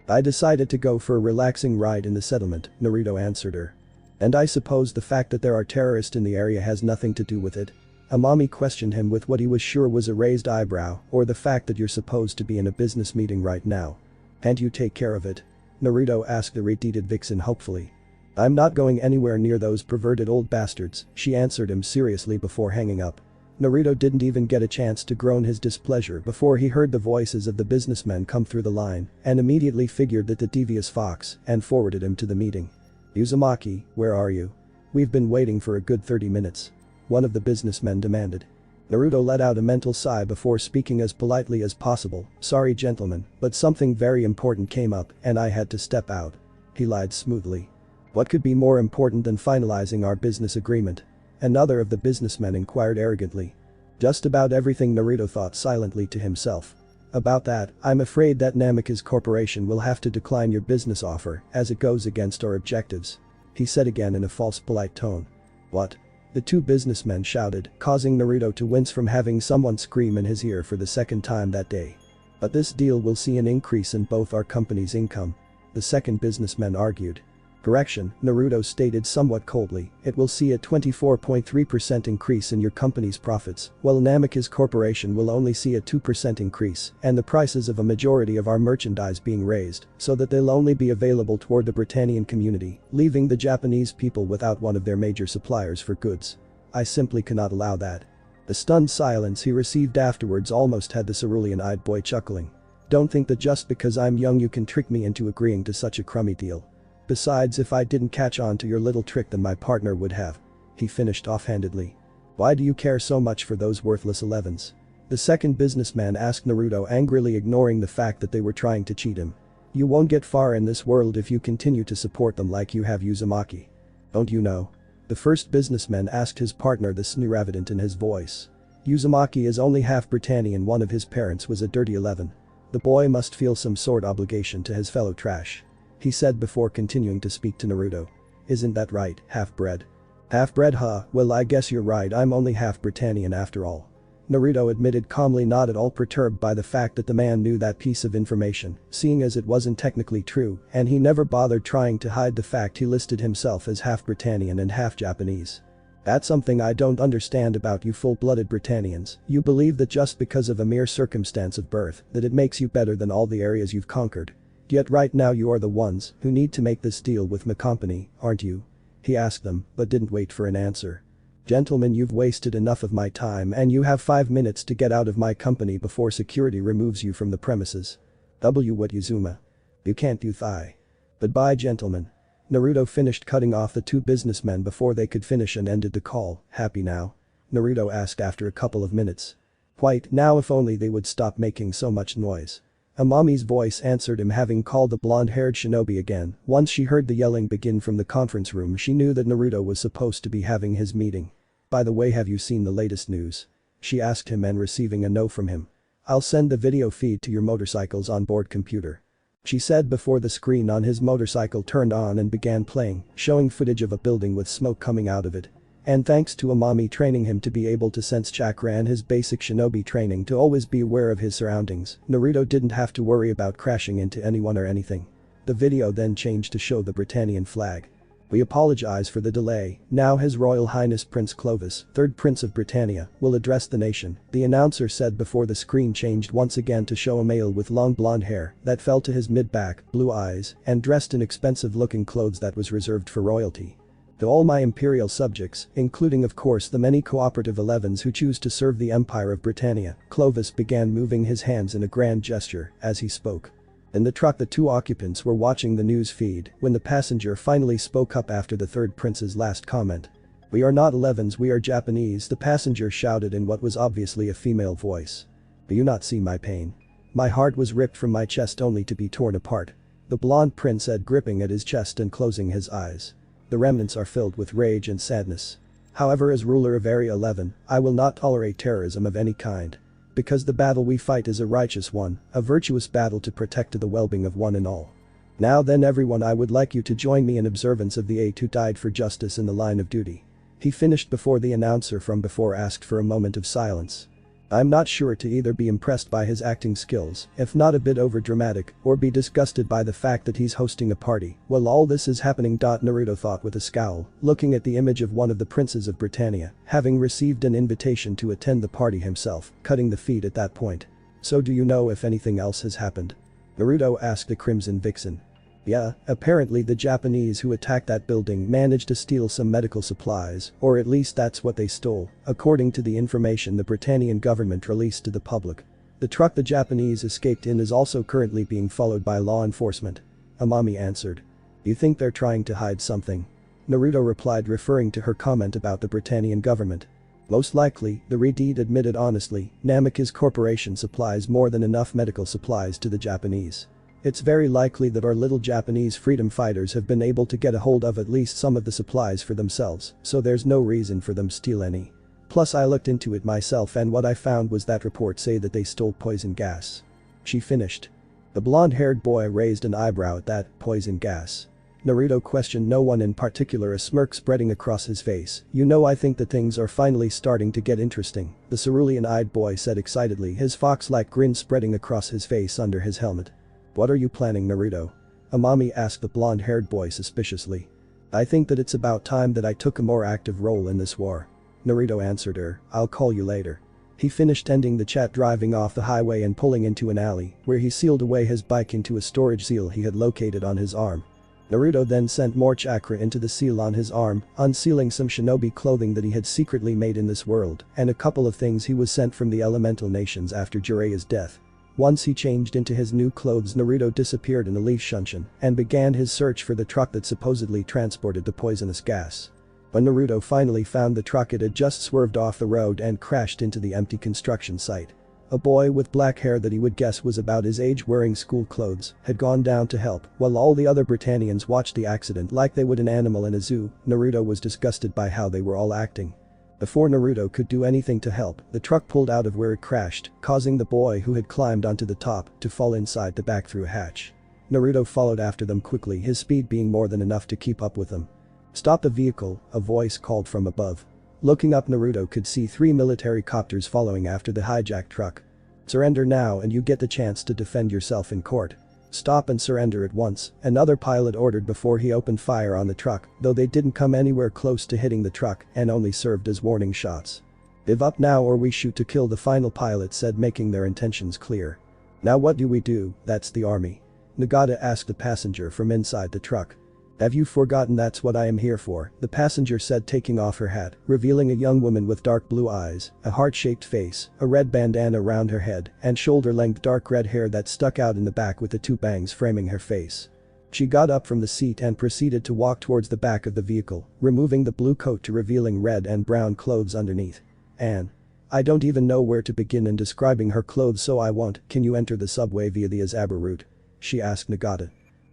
"I decided to go for a relaxing ride in the settlement," Naruto answered her. "And I suppose the fact that there are terrorists in the area has nothing to do with it?" Amami questioned him with what he was sure was a raised eyebrow, "or the fact that you're supposed to be in a business meeting right now. Can't you take care of it?" Naruto asked the retarded vixen hopefully. "I'm not going anywhere near those perverted old bastards," she answered him seriously before hanging up. Naruto didn't even get a chance to groan his displeasure before he heard the voices of the businessmen come through the line, and immediately figured that the devious fox, and forwarded him to the meeting. "Uzumaki, where are you? We've been waiting for a good 30 minutes. One of the businessmen demanded. Naruto let out a mental sigh before speaking as politely as possible. "Sorry gentlemen, but something very important came up and I had to step out." He lied smoothly. "What could be more important than finalizing our business agreement?" another of the businessmen inquired arrogantly. "Just about everything," Naruto thought silently to himself. "About that, I'm afraid that Namikaze Corporation will have to decline your business offer as it goes against our objectives," he said again in a false polite tone. "What?" the two businessmen shouted, causing Naruto to wince from having someone scream in his ear for the second time that day. "But this deal will see an increase in both our company's income," the second businessman argued. "Correction," Naruto stated somewhat coldly, "it will see a 24.3% increase in your company's profits, while Namikaze Corporation will only see a 2% increase, and the prices of a majority of our merchandise being raised, so that they'll only be available toward the Britannian community, leaving the Japanese people without one of their major suppliers for goods. I simply cannot allow that." The stunned silence he received afterwards almost had the cerulean-eyed boy chuckling. "Don't think that just because I'm young you can trick me into agreeing to such a crummy deal. Besides, if I didn't catch on to your little trick then my partner would have," he finished offhandedly. "Why do you care so much for those worthless 11s?" the second businessman asked Naruto, angrily ignoring the fact that they were trying to cheat him. "You won't get far in this world if you continue to support them like you have, Uzumaki. Don't you know?" the first businessman asked his partner, the sneer evident in his voice. "Uzumaki is only half Britannian, one of his parents was a dirty 11. The boy must feel some sort of obligation to his fellow trash," he said before continuing to speak to Naruto. "Isn't that right, half-bred?" "Half-bred, huh? Well, I guess you're right, I'm only half Britannian after all," Naruto admitted calmly, not at all perturbed by the fact that the man knew that piece of information, seeing as it wasn't technically true, and he never bothered trying to hide the fact he listed himself as half Britannian and half Japanese. "That's something I don't understand about you full-blooded Britannians. You believe that just because of a mere circumstance of birth, that it makes you better than all the areas you've conquered. Yet right now you are the ones who need to make this deal with my company, aren't you?" he asked them, but didn't wait for an answer. "Gentlemen, you've wasted enough of my time and you have 5 minutes to get out of my company before security removes you from the premises. What Uzuma? You can't do thigh. Goodbye gentlemen." Naruto finished cutting off the two businessmen before they could finish and ended the call. "Happy now?" Naruto asked after a couple of minutes. "Quite, now if only they would stop making so much noise." Amami's voice answered him, having called the blonde-haired shinobi again. Once she heard the yelling begin from the conference room, she knew that Naruto was supposed to be having his meeting. "By the way, have you seen the latest news?" she asked him, and receiving a no from him. "I'll send the video feed to your motorcycle's onboard computer," she said before the screen on his motorcycle turned on and began playing, showing footage of a building with smoke coming out of it. And thanks to Amami training him to be able to sense chakra and his basic shinobi training to always be aware of his surroundings, Naruto didn't have to worry about crashing into anyone or anything. The video then changed to show the Britannian flag. We apologize for the delay. Now His Royal Highness Prince Clovis, 3rd Prince of Britannia, will address the nation, the announcer said before the screen changed once again to show a male with long blonde hair that fell to his mid-back, blue eyes, and dressed in expensive-looking clothes that was reserved for royalty. To all my imperial subjects, including of course the many cooperative 11s who choose to serve the Empire of Britannia, Clovis began moving his hands in a grand gesture as he spoke. In the truck the 2 occupants were watching the news feed when the passenger finally spoke up after the 3rd prince's last comment. "We are not 11s, we are Japanese," the passenger shouted in what was obviously a female voice. "Do you not see my pain? My heart was ripped from my chest only to be torn apart," the blonde prince said, gripping at his chest and closing his eyes. "The remnants are filled with rage and sadness. However, as ruler of Area 11, I will not tolerate terrorism of any kind. Because the battle we fight is a righteous one, a virtuous battle to protect the well-being of one and all. Now then everyone, I would like you to join me in observance of the 8 who died for justice in the line of duty." He finished before the announcer from before asked for a moment of silence. I'm not sure to either be impressed by his acting skills, if not a bit overdramatic, or be disgusted by the fact that he's hosting a party while all this is happening. Naruto thought with a scowl, looking at the image of one of the princes of Britannia, having received an invitation to attend the party himself, cutting the feed at that point. "So do you know if anything else has happened?" Naruto asked the Crimson Vixen. "Yeah, apparently the Japanese who attacked that building managed to steal some medical supplies, or at least that's what they stole, according to the information the Britannian government released to the public. The truck the Japanese escaped in is also currently being followed by law enforcement," Amami answered. "You think they're trying to hide something?" Naruto replied, referring to her comment about the Britannian government. "Most likely," the Redeed admitted honestly. "Namika's corporation supplies more than enough medical supplies to the Japanese. It's very likely that our little Japanese freedom fighters have been able to get a hold of at least some of the supplies for themselves, so there's no reason for them to steal any. Plus I looked into it myself and what I found was that reports say that they stole poison gas." She finished. The blonde-haired boy raised an eyebrow at that. "Poison gas?" Naruto questioned. "No one in particular," a smirk spreading across his face. "You know, I think that things are finally starting to get interesting," the cerulean-eyed boy said excitedly, his fox-like grin spreading across his face under his helmet. "What are you planning, Naruto?" Amami asked the blonde-haired boy suspiciously. "I think that it's about time that I took a more active role in this war," Naruto answered her. "I'll call you later." He finished ending the chat, driving off the highway and pulling into an alley, where he sealed away his bike into a storage seal he had located on his arm. Naruto then sent more chakra into the seal on his arm, unsealing some shinobi clothing that he had secretly made in this world, and a couple of things he was sent from the elemental nations after Jireya's death. Once he changed into his new clothes, Naruto disappeared in a leaf shunshin and began his search for the truck that supposedly transported the poisonous gas. When Naruto finally found the truck, it had just swerved off the road and crashed into the empty construction site. A boy with black hair that he would guess was about his age, wearing school clothes, had gone down to help, while all the other Britannians watched the accident like they would an animal in a zoo. Naruto was disgusted by how they were all acting. Before Naruto could do anything to help, the truck pulled out of where it crashed, causing the boy who had climbed onto the top to fall inside the back through a hatch. Naruto followed after them quickly, his speed being more than enough to keep up with them. "Stop the vehicle," a voice called from above. Looking up, Naruto could see 3 military copters following after the hijacked truck. "Surrender now and you get the chance to defend yourself in court. Stop and surrender at once," another pilot ordered before he opened fire on the truck, though they didn't come anywhere close to hitting the truck and only served as warning shots. "Give up now or we shoot to kill," the final pilot said, making their intentions clear. "Now what do we do?" "That's the army," Nagata asked the passenger from inside the truck. "Have you forgotten that's what I am here for?" the passenger said, taking off her hat, revealing a young woman with dark blue eyes, a heart-shaped face, a red bandana around her head, and shoulder-length dark red hair that stuck out in the back with the 2 bangs framing her face. She got up from the seat and proceeded to walk towards the back of the vehicle, removing the blue coat to revealing red and brown clothes underneath. I don't even know where to begin in describing her clothes, so I won't." "Can you enter the subway via the Azaba route?" she asked Nagata.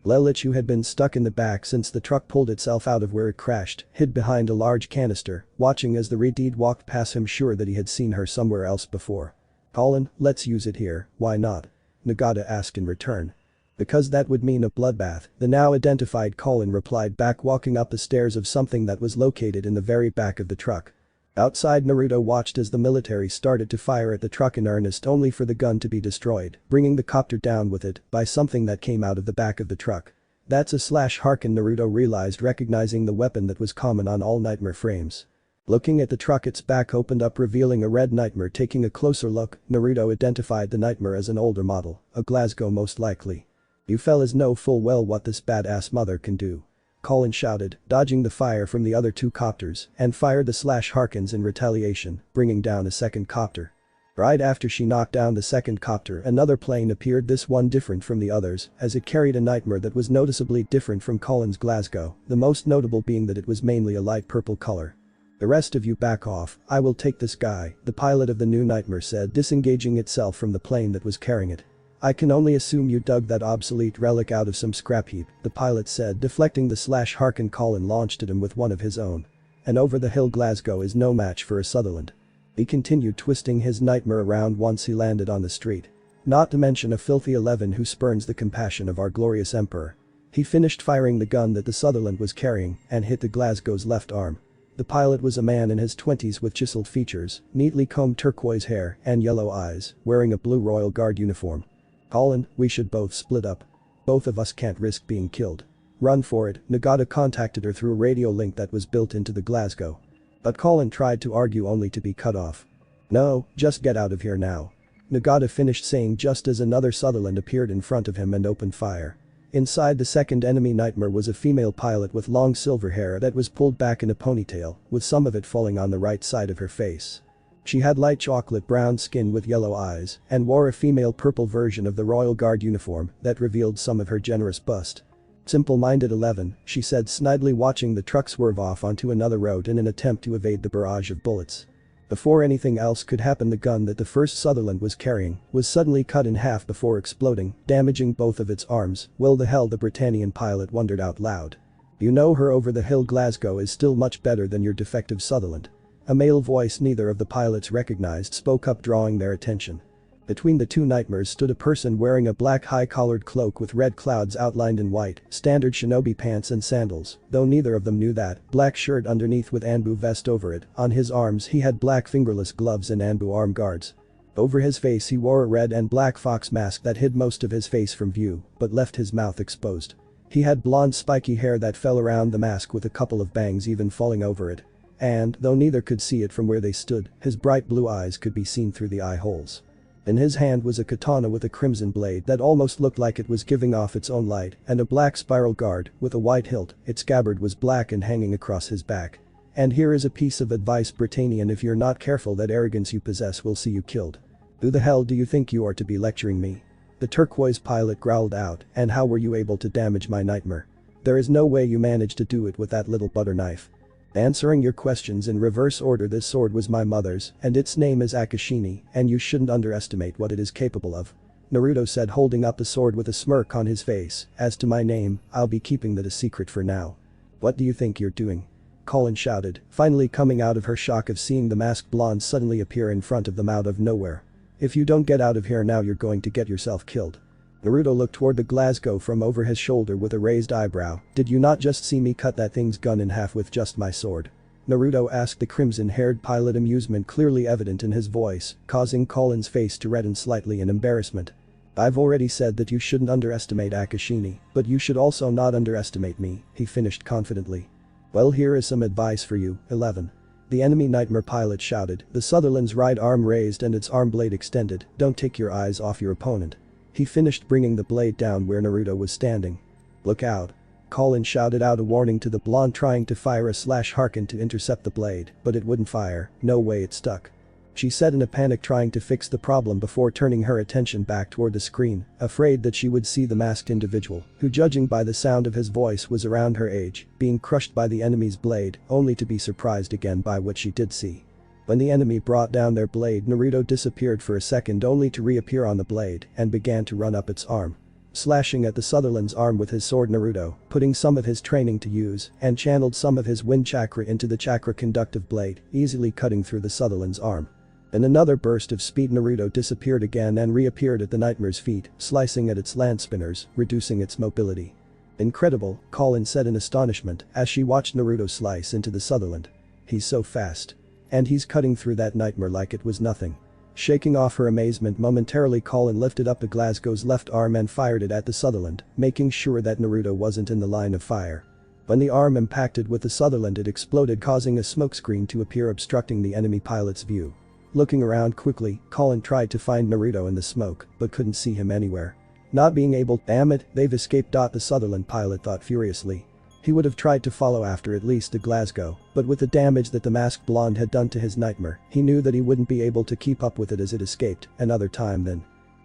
Lelich, who had been stuck in the back since the truck pulled itself out of where it crashed, hid behind a large canister, watching as the Redeed walked past him, sure that he had seen her somewhere else before. "Colin, let's use it here, why not?" Nagata asked in return. "Because that would mean a bloodbath," the now identified Colin replied back, walking up the stairs of something that was located in the very back of the truck. Outside, Naruto watched as the military started to fire at the truck in earnest, only for the gun to be destroyed, bringing the copter down with it by something that came out of the back of the truck. That's a slash Harken, Naruto realized, recognizing the weapon that was common on all nightmare frames. Looking at the truck, its back opened up revealing a red nightmare. Taking a closer look, Naruto identified the nightmare as an older model, a Glasgow most likely. You fellas know full well what this badass mother can do. Colin shouted, dodging the fire from the other two copters, and fired the slash Harkens in retaliation, bringing down a second copter. Right after she knocked down the second copter, another plane appeared, this one different from the others, as it carried a nightmare that was noticeably different from Colin's Glasgow, the most notable being that it was mainly a light purple color. The rest of you back off, I will take this guy, the pilot of the new nightmare said, disengaging itself from the plane that was carrying it. I can only assume you dug that obsolete relic out of some scrap heap, the pilot said, deflecting the slash Harken. Colin launched at him with one of his own. An over-the-hill Glasgow is no match for a Sutherland. He continued twisting his nightmare around once he landed on the street. Not to mention a filthy 11 who spurns the compassion of our glorious emperor. He finished firing the gun that the Sutherland was carrying and hit the Glasgow's left arm. The pilot was a man in his 20s with chiseled features, neatly combed turquoise hair and yellow eyes, wearing a blue Royal Guard uniform. Colin, we should both split up. Both of us can't risk being killed. Run for it, Nagata contacted her through a radio link that was built into the Glasgow. But Colin tried to argue only to be cut off. No, just get out of here now. Nagata finished saying just as another Sutherland appeared in front of him and opened fire. Inside the second enemy nightmare was a female pilot with long silver hair that was pulled back in a ponytail, with some of it falling on the right side of her face. She had light chocolate brown skin with yellow eyes and wore a female purple version of the Royal Guard uniform that revealed some of her generous bust. Simple-minded 11, she said, snidely watching the truck swerve off onto another road in an attempt to evade the barrage of bullets. Before anything else could happen, the gun that the first Sutherland was carrying was suddenly cut in half before exploding, damaging both of its arms. Will the hell, the Britannian pilot wondered out loud. You know, her over-the-hill Glasgow is still much better than your defective Sutherland. A male voice neither of the pilots recognized spoke up, drawing their attention. Between the two nightmares stood a person wearing a black high-collared cloak with red clouds outlined in white, standard shinobi pants and sandals, though neither of them knew that, black shirt underneath with Anbu vest over it. On his arms he had black fingerless gloves and Anbu arm guards. Over his face he wore a red and black fox mask that hid most of his face from view, but left his mouth exposed. He had blonde spiky hair that fell around the mask with a couple of bangs even falling over it. And, though neither could see it from where they stood, his bright blue eyes could be seen through the eye holes. In his hand was a katana with a crimson blade that almost looked like it was giving off its own light, and a black spiral guard with a white hilt. Its scabbard was black and hanging across his back. And here is a piece of advice, Britannian, if you're not careful, that arrogance you possess will see you killed. Who the hell do you think you are to be lecturing me? The turquoise pilot growled out, and how were you able to damage my nightmare? There is no way you managed to do it with that little butter knife. Answering your questions in reverse order, this sword was my mother's, and its name is Akashini, and you shouldn't underestimate what it is capable of. Naruto said, holding up the sword with a smirk on his face. As to my name, I'll be keeping that a secret for now. What do you think you're doing? Colin shouted, finally coming out of her shock of seeing the masked blonde suddenly appear in front of them out of nowhere. If you don't get out of here now, you're going to get yourself killed. Naruto looked toward the Glasgow from over his shoulder with a raised eyebrow. Did you not just see me cut that thing's gun in half with just my sword? Naruto asked the crimson-haired pilot, amusement clearly evident in his voice, causing Colin's face to redden slightly in embarrassment. I've already said that you shouldn't underestimate Akashini, but you should also not underestimate me, he finished confidently. Well, here is some advice for you, 11. The enemy nightmare pilot shouted, the Sutherland's right arm raised and its arm blade extended. Don't take your eyes off your opponent. He finished bringing the blade down where Naruto was standing. Look out. Colin shouted out a warning to the blonde, trying to fire a slash Harken to intercept the blade, but it wouldn't fire. No way, it stuck. She said in a panic, trying to fix the problem before turning her attention back toward the screen, afraid that she would see the masked individual, who judging by the sound of his voice was around her age, being crushed by the enemy's blade, only to be surprised again by what she did see. When the enemy brought down their blade, Naruto disappeared for a second only to reappear on the blade and began to run up its arm. Slashing at the Sutherland's arm with his sword, Naruto, putting some of his training to use and channeled some of his wind chakra into the chakra conductive blade, easily cutting through the Sutherland's arm. In another burst of speed, Naruto disappeared again and reappeared at the nightmare's feet, slicing at its land spinners, reducing its mobility. Incredible, Colin said in astonishment as she watched Naruto slice into the Sutherland. He's so fast. And he's cutting through that nightmare like it was nothing. Shaking off her amazement momentarily, Colin lifted up the Glasgow's left arm and fired it at the Sutherland, making sure that Naruto wasn't in the line of fire. When the arm impacted with the Sutherland, it exploded, causing a smokescreen to appear, obstructing the enemy pilot's view. Looking around quickly, Colin tried to find Naruto in the smoke, but couldn't see him anywhere. Not being able, damn it, they've escaped. The Sutherland pilot thought furiously. He would have tried to follow after at least the Glasgow, but with the damage that the masked blonde had done to his nightmare, he knew that he wouldn't be able to keep up with it as it escaped. Another time then.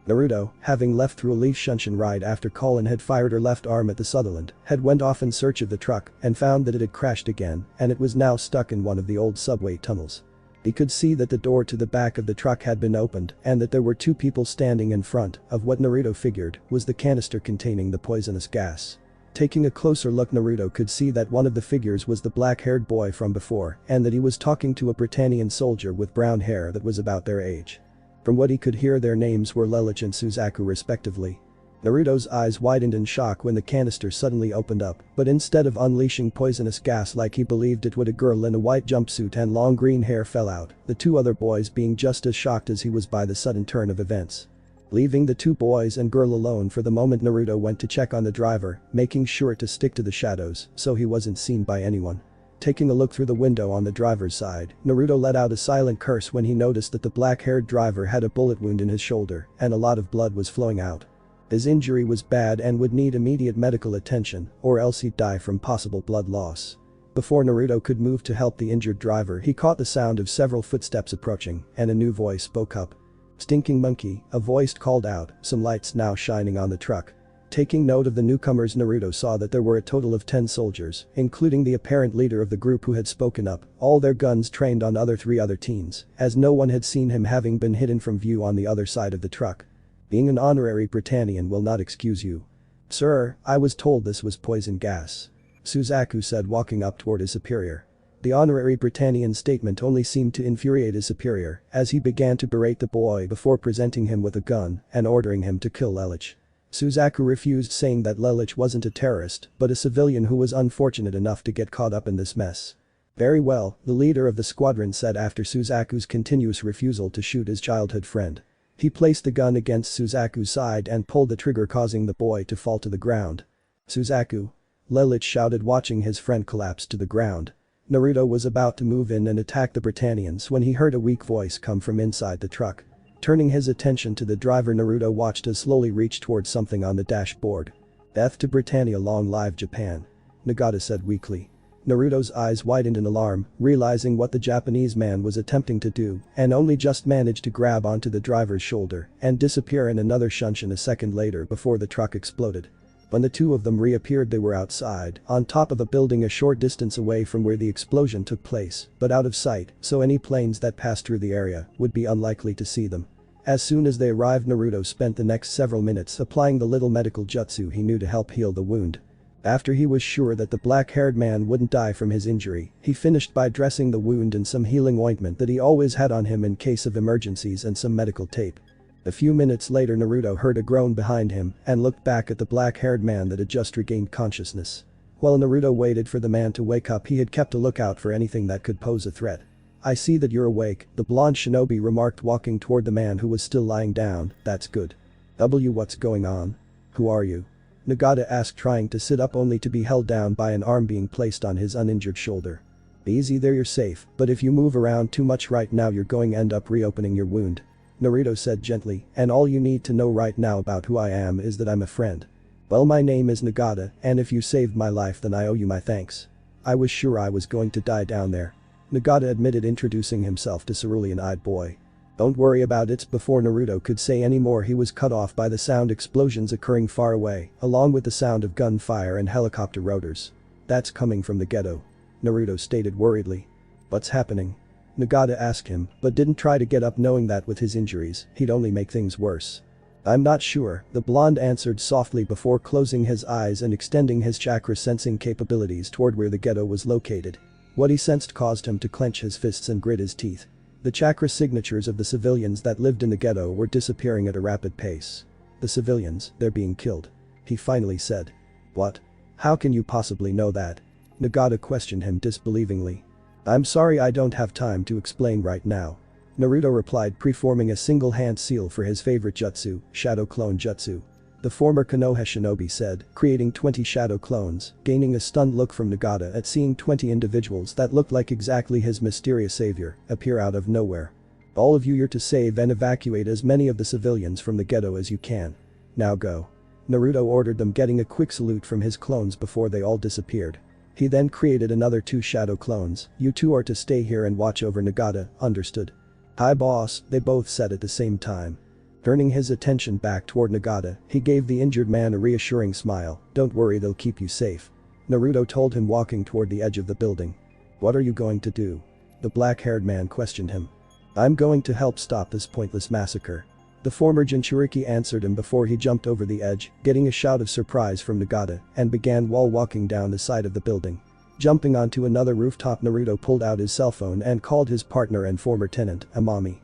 Naruto, having left through a leaf shunshin right after Colin had fired her left arm at the Sutherland, had went off in search of the truck and found that it had crashed again, and it was now stuck in one of the old subway tunnels. He could see that the door to the back of the truck had been opened and that there were two people standing in front of what Naruto figured was the canister containing the poisonous gas. Taking a closer look, Naruto could see that one of the figures was the black-haired boy from before and that he was talking to a Britannian soldier with brown hair that was about their age. From what he could hear, their names were Lelich and Suzaku respectively. Naruto's eyes widened in shock when the canister suddenly opened up, but instead of unleashing poisonous gas like he believed it would, a girl in a white jumpsuit and long green hair fell out, the two other boys being just as shocked as he was by the sudden turn of events. Leaving the two boys and girl alone for the moment, Naruto went to check on the driver, making sure to stick to the shadows so he wasn't seen by anyone. Taking a look through the window on the driver's side, Naruto let out a silent curse when he noticed that the black-haired driver had a bullet wound in his shoulder and a lot of blood was flowing out. His injury was bad and would need immediate medical attention, or else he'd die from possible blood loss. Before Naruto could move to help the injured driver, he caught the sound of several footsteps approaching, and a new voice spoke up. "Stinking monkey," a voice called out, some lights now shining on the truck. Taking note of the newcomers, Naruto saw that there were a total of 10 soldiers, including the apparent leader of the group who had spoken up, all their guns trained on three other teens, as no one had seen him, having been hidden from view on the other side of the truck. "Being an honorary Britannian will not excuse you." "Sir, I was told this was poison gas," Suzaku said, walking up toward his superior. The honorary Britannian statement only seemed to infuriate his superior, as he began to berate the boy before presenting him with a gun and ordering him to kill Lelich. Suzaku refused, saying that Lelich wasn't a terrorist but a civilian who was unfortunate enough to get caught up in this mess. "Very well," the leader of the squadron said after Suzaku's continuous refusal to shoot his childhood friend. He placed the gun against Suzaku's side and pulled the trigger, causing the boy to fall to the ground. "Suzaku!" Lelich shouted, watching his friend collapse to the ground. Naruto was about to move in and attack the Britannians when he heard a weak voice come from inside the truck. Turning his attention to the driver, Naruto watched as slowly reach towards something on the dashboard. "Death to Britannia, long live Japan," Nagata said weakly. Naruto's eyes widened in alarm, realizing what the Japanese man was attempting to do, and only just managed to grab onto the driver's shoulder and disappear in another shunshin a second later before the truck exploded. When the two of them reappeared, they were outside, on top of a building a short distance away from where the explosion took place, but out of sight, so any planes that passed through the area would be unlikely to see them. As soon as they arrived, Naruto spent the next several minutes applying the little medical jutsu he knew to help heal the wound. After he was sure that the black-haired man wouldn't die from his injury, he finished by dressing the wound in some healing ointment that he always had on him in case of emergencies and some medical tape. A few minutes later, Naruto heard a groan behind him and looked back at the black-haired man that had just regained consciousness. While Naruto waited for the man to wake up, he had kept a lookout for anything that could pose a threat. "I see that you're awake," the blonde shinobi remarked, walking toward the man who was still lying down. "That's good. What's going on? Who are you?" Nagata asked, trying to sit up only to be held down by an arm being placed on his uninjured shoulder. "Easy there, you're safe, but if you move around too much right now you're going to end up reopening your wound," Naruto said gently, "and all you need to know right now about who I am is that I'm a friend. Well, my name is Nagata, and if you saved my life then I owe you my thanks. I was sure I was going to die down there," Nagata admitted, introducing himself to cerulean-eyed boy. "Don't worry about it." Before Naruto could say any more, he was cut off by the sound explosions occurring far away, along with the sound of gunfire and helicopter rotors. "That's coming from the ghetto," Naruto stated worriedly. "What's happening?" Nagata asked him, but didn't try to get up, knowing that with his injuries, he'd only make things worse. "I'm not sure," the blonde answered softly before closing his eyes and extending his chakra sensing capabilities toward where the ghetto was located. What he sensed caused him to clench his fists and grit his teeth. The chakra signatures of the civilians that lived in the ghetto were disappearing at a rapid pace. "The civilians, they're being killed," he finally said. "What? How can you possibly know that?" Nagata questioned him disbelievingly. "I'm sorry, I don't have time to explain right now," Naruto replied, preforming a single hand seal for his favorite jutsu, Shadow Clone Jutsu. The former Konoha shinobi said, creating 20 shadow clones, gaining a stunned look from Nagata at seeing 20 individuals that looked like exactly his mysterious savior appear out of nowhere. All of you are to save and evacuate as many of the civilians from the ghetto as you can. Now go. Naruto ordered them, getting a quick salute from his clones before they all disappeared. He then created another 2 shadow clones. You two are to stay here and watch over Nagata, understood? Hi boss, they both said at the same time. Turning his attention back toward Nagata, he gave the injured man a reassuring smile. Don't worry, they'll keep you safe. Naruto told him, walking toward the edge of the building. What are you going to do? The black-haired man questioned him. I'm going to help stop this pointless massacre. The former Jinchuriki answered him before he jumped over the edge, getting a shout of surprise from Nagata, and began wall walking down the side of the building. Jumping onto another rooftop, Naruto pulled out his cell phone and called his partner and former tenant, Amami.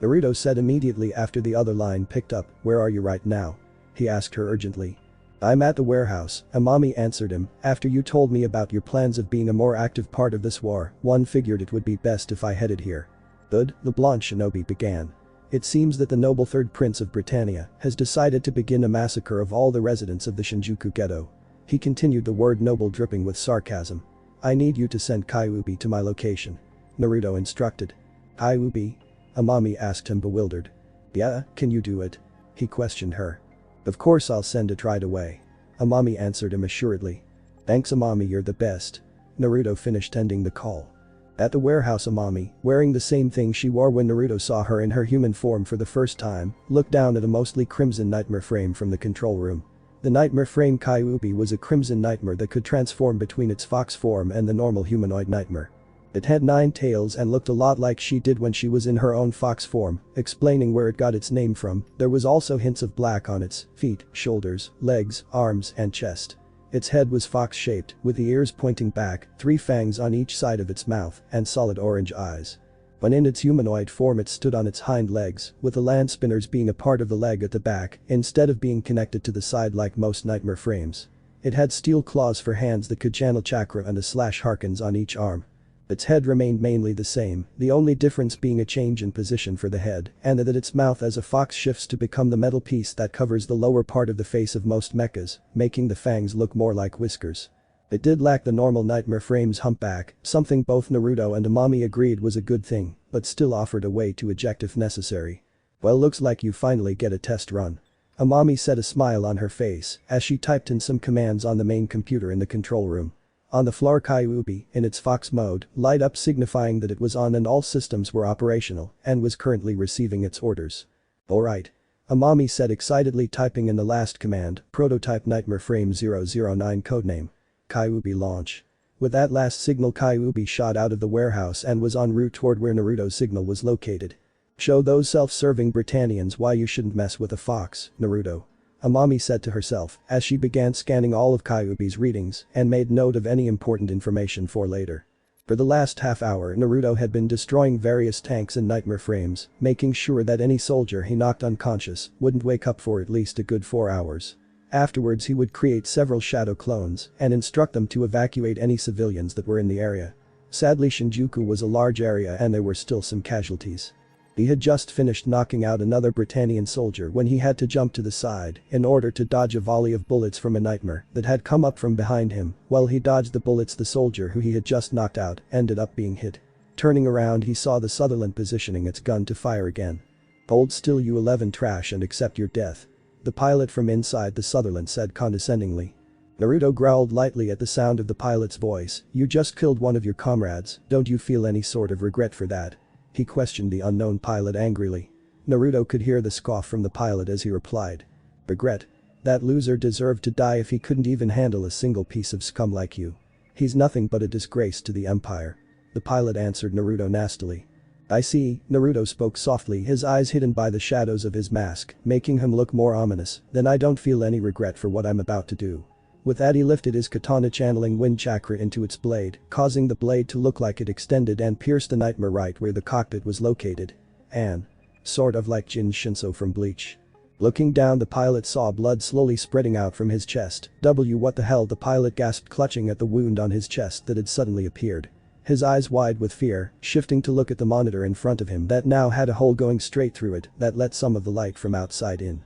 Naruto said immediately after the other line picked up, where are you right now? He asked her urgently. I'm at the warehouse, Amami answered him. After you told me about your plans of being a more active part of this war, one figured it would be best if I headed here. Good, the blonde shinobi began. It seems that the noble third prince of Britannia has decided to begin a massacre of all the residents of the Shinjuku ghetto. He continued, the word noble dripping with sarcasm. I need you to send Kyuubi to my location. Naruto instructed. Kyuubi? Amami asked him, bewildered. Yeah, can you do it? He questioned her. Of course I'll send it right away. Amami answered him assuredly. Thanks Amami, you're the best. Naruto finished ending the call. At the warehouse, Amami, wearing the same thing she wore when Naruto saw her in her human form for the first time, looked down at a mostly crimson nightmare frame from the control room. The nightmare frame Kyuubi was a crimson nightmare that could transform between its fox form and the normal humanoid nightmare. It had 9 tails and looked a lot like she did when she was in her own fox form, explaining where it got its name from. There was also hints of black on its feet, shoulders, legs, arms, and chest. Its head was fox-shaped, with the ears pointing back, 3 fangs on each side of its mouth, and solid orange eyes. When in its humanoid form, it stood on its hind legs, with the land spinners being a part of the leg at the back, instead of being connected to the side like most nightmare frames. It had steel claws for hands that could channel chakra and a slash harkens on each arm. Its head remained mainly the same, the only difference being a change in position for the head, and that its mouth as a fox shifts to become the metal piece that covers the lower part of the face of most mechas, making the fangs look more like whiskers. It did lack the normal nightmare frame's humpback, something both Naruto and Amami agreed was a good thing, but still offered a way to eject if necessary. Well, looks like you finally get a test run. Amami said, a smile on her face, as she typed in some commands on the main computer in the control room. On the floor, Kyuubi, in its fox mode, light up signifying that it was on and all systems were operational and was currently receiving its orders. Alright. Amami said, excitedly typing in the last command, prototype nightmare frame 009 codename. Kyuubi launch. With that last signal, Kyuubi shot out of the warehouse and was en route toward where Naruto's signal was located. Show those self-serving Britannians why you shouldn't mess with a fox, Naruto. Amami said to herself as she began scanning all of Kyuubi's readings and made note of any important information for later. For the last half hour, Naruto had been destroying various tanks and nightmare frames, making sure that any soldier he knocked unconscious wouldn't wake up for at least a good 4 hours. Afterwards, he would create several shadow clones and instruct them to evacuate any civilians that were in the area. Sadly, Shinjuku was a large area and there were still some casualties. He had just finished knocking out another Britannian soldier when he had to jump to the side in order to dodge a volley of bullets from a nightmare that had come up from behind him. While he dodged the bullets, the soldier who he had just knocked out ended up being hit. Turning around, he saw the Sutherland positioning its gun to fire again. Hold still, you 11 trash, and accept your death. The pilot from inside the Sutherland said condescendingly. Naruto growled lightly at the sound of the pilot's voice. You just killed one of your comrades, don't you feel any sort of regret for that? He questioned the unknown pilot angrily. Naruto could hear the scoff from the pilot as he replied. Regret? That loser deserved to die if he couldn't even handle a single piece of scum like you. He's nothing but a disgrace to the Empire. The pilot answered Naruto nastily. I see, Naruto spoke softly, his eyes hidden by the shadows of his mask, making him look more ominous. Then I don't feel any regret for what I'm about to do. With that, he lifted his katana, channeling wind chakra into its blade, causing the blade to look like it extended and pierced the nightmare right where the cockpit was located. And sort of like Jin Shinso from Bleach. Looking down, the pilot saw blood slowly spreading out from his chest. What the hell, the pilot gasped, clutching at the wound on his chest that had suddenly appeared. his eyes wide with fear, shifting to look at the monitor in front of him that now had a hole going straight through it that let some of the light from outside in.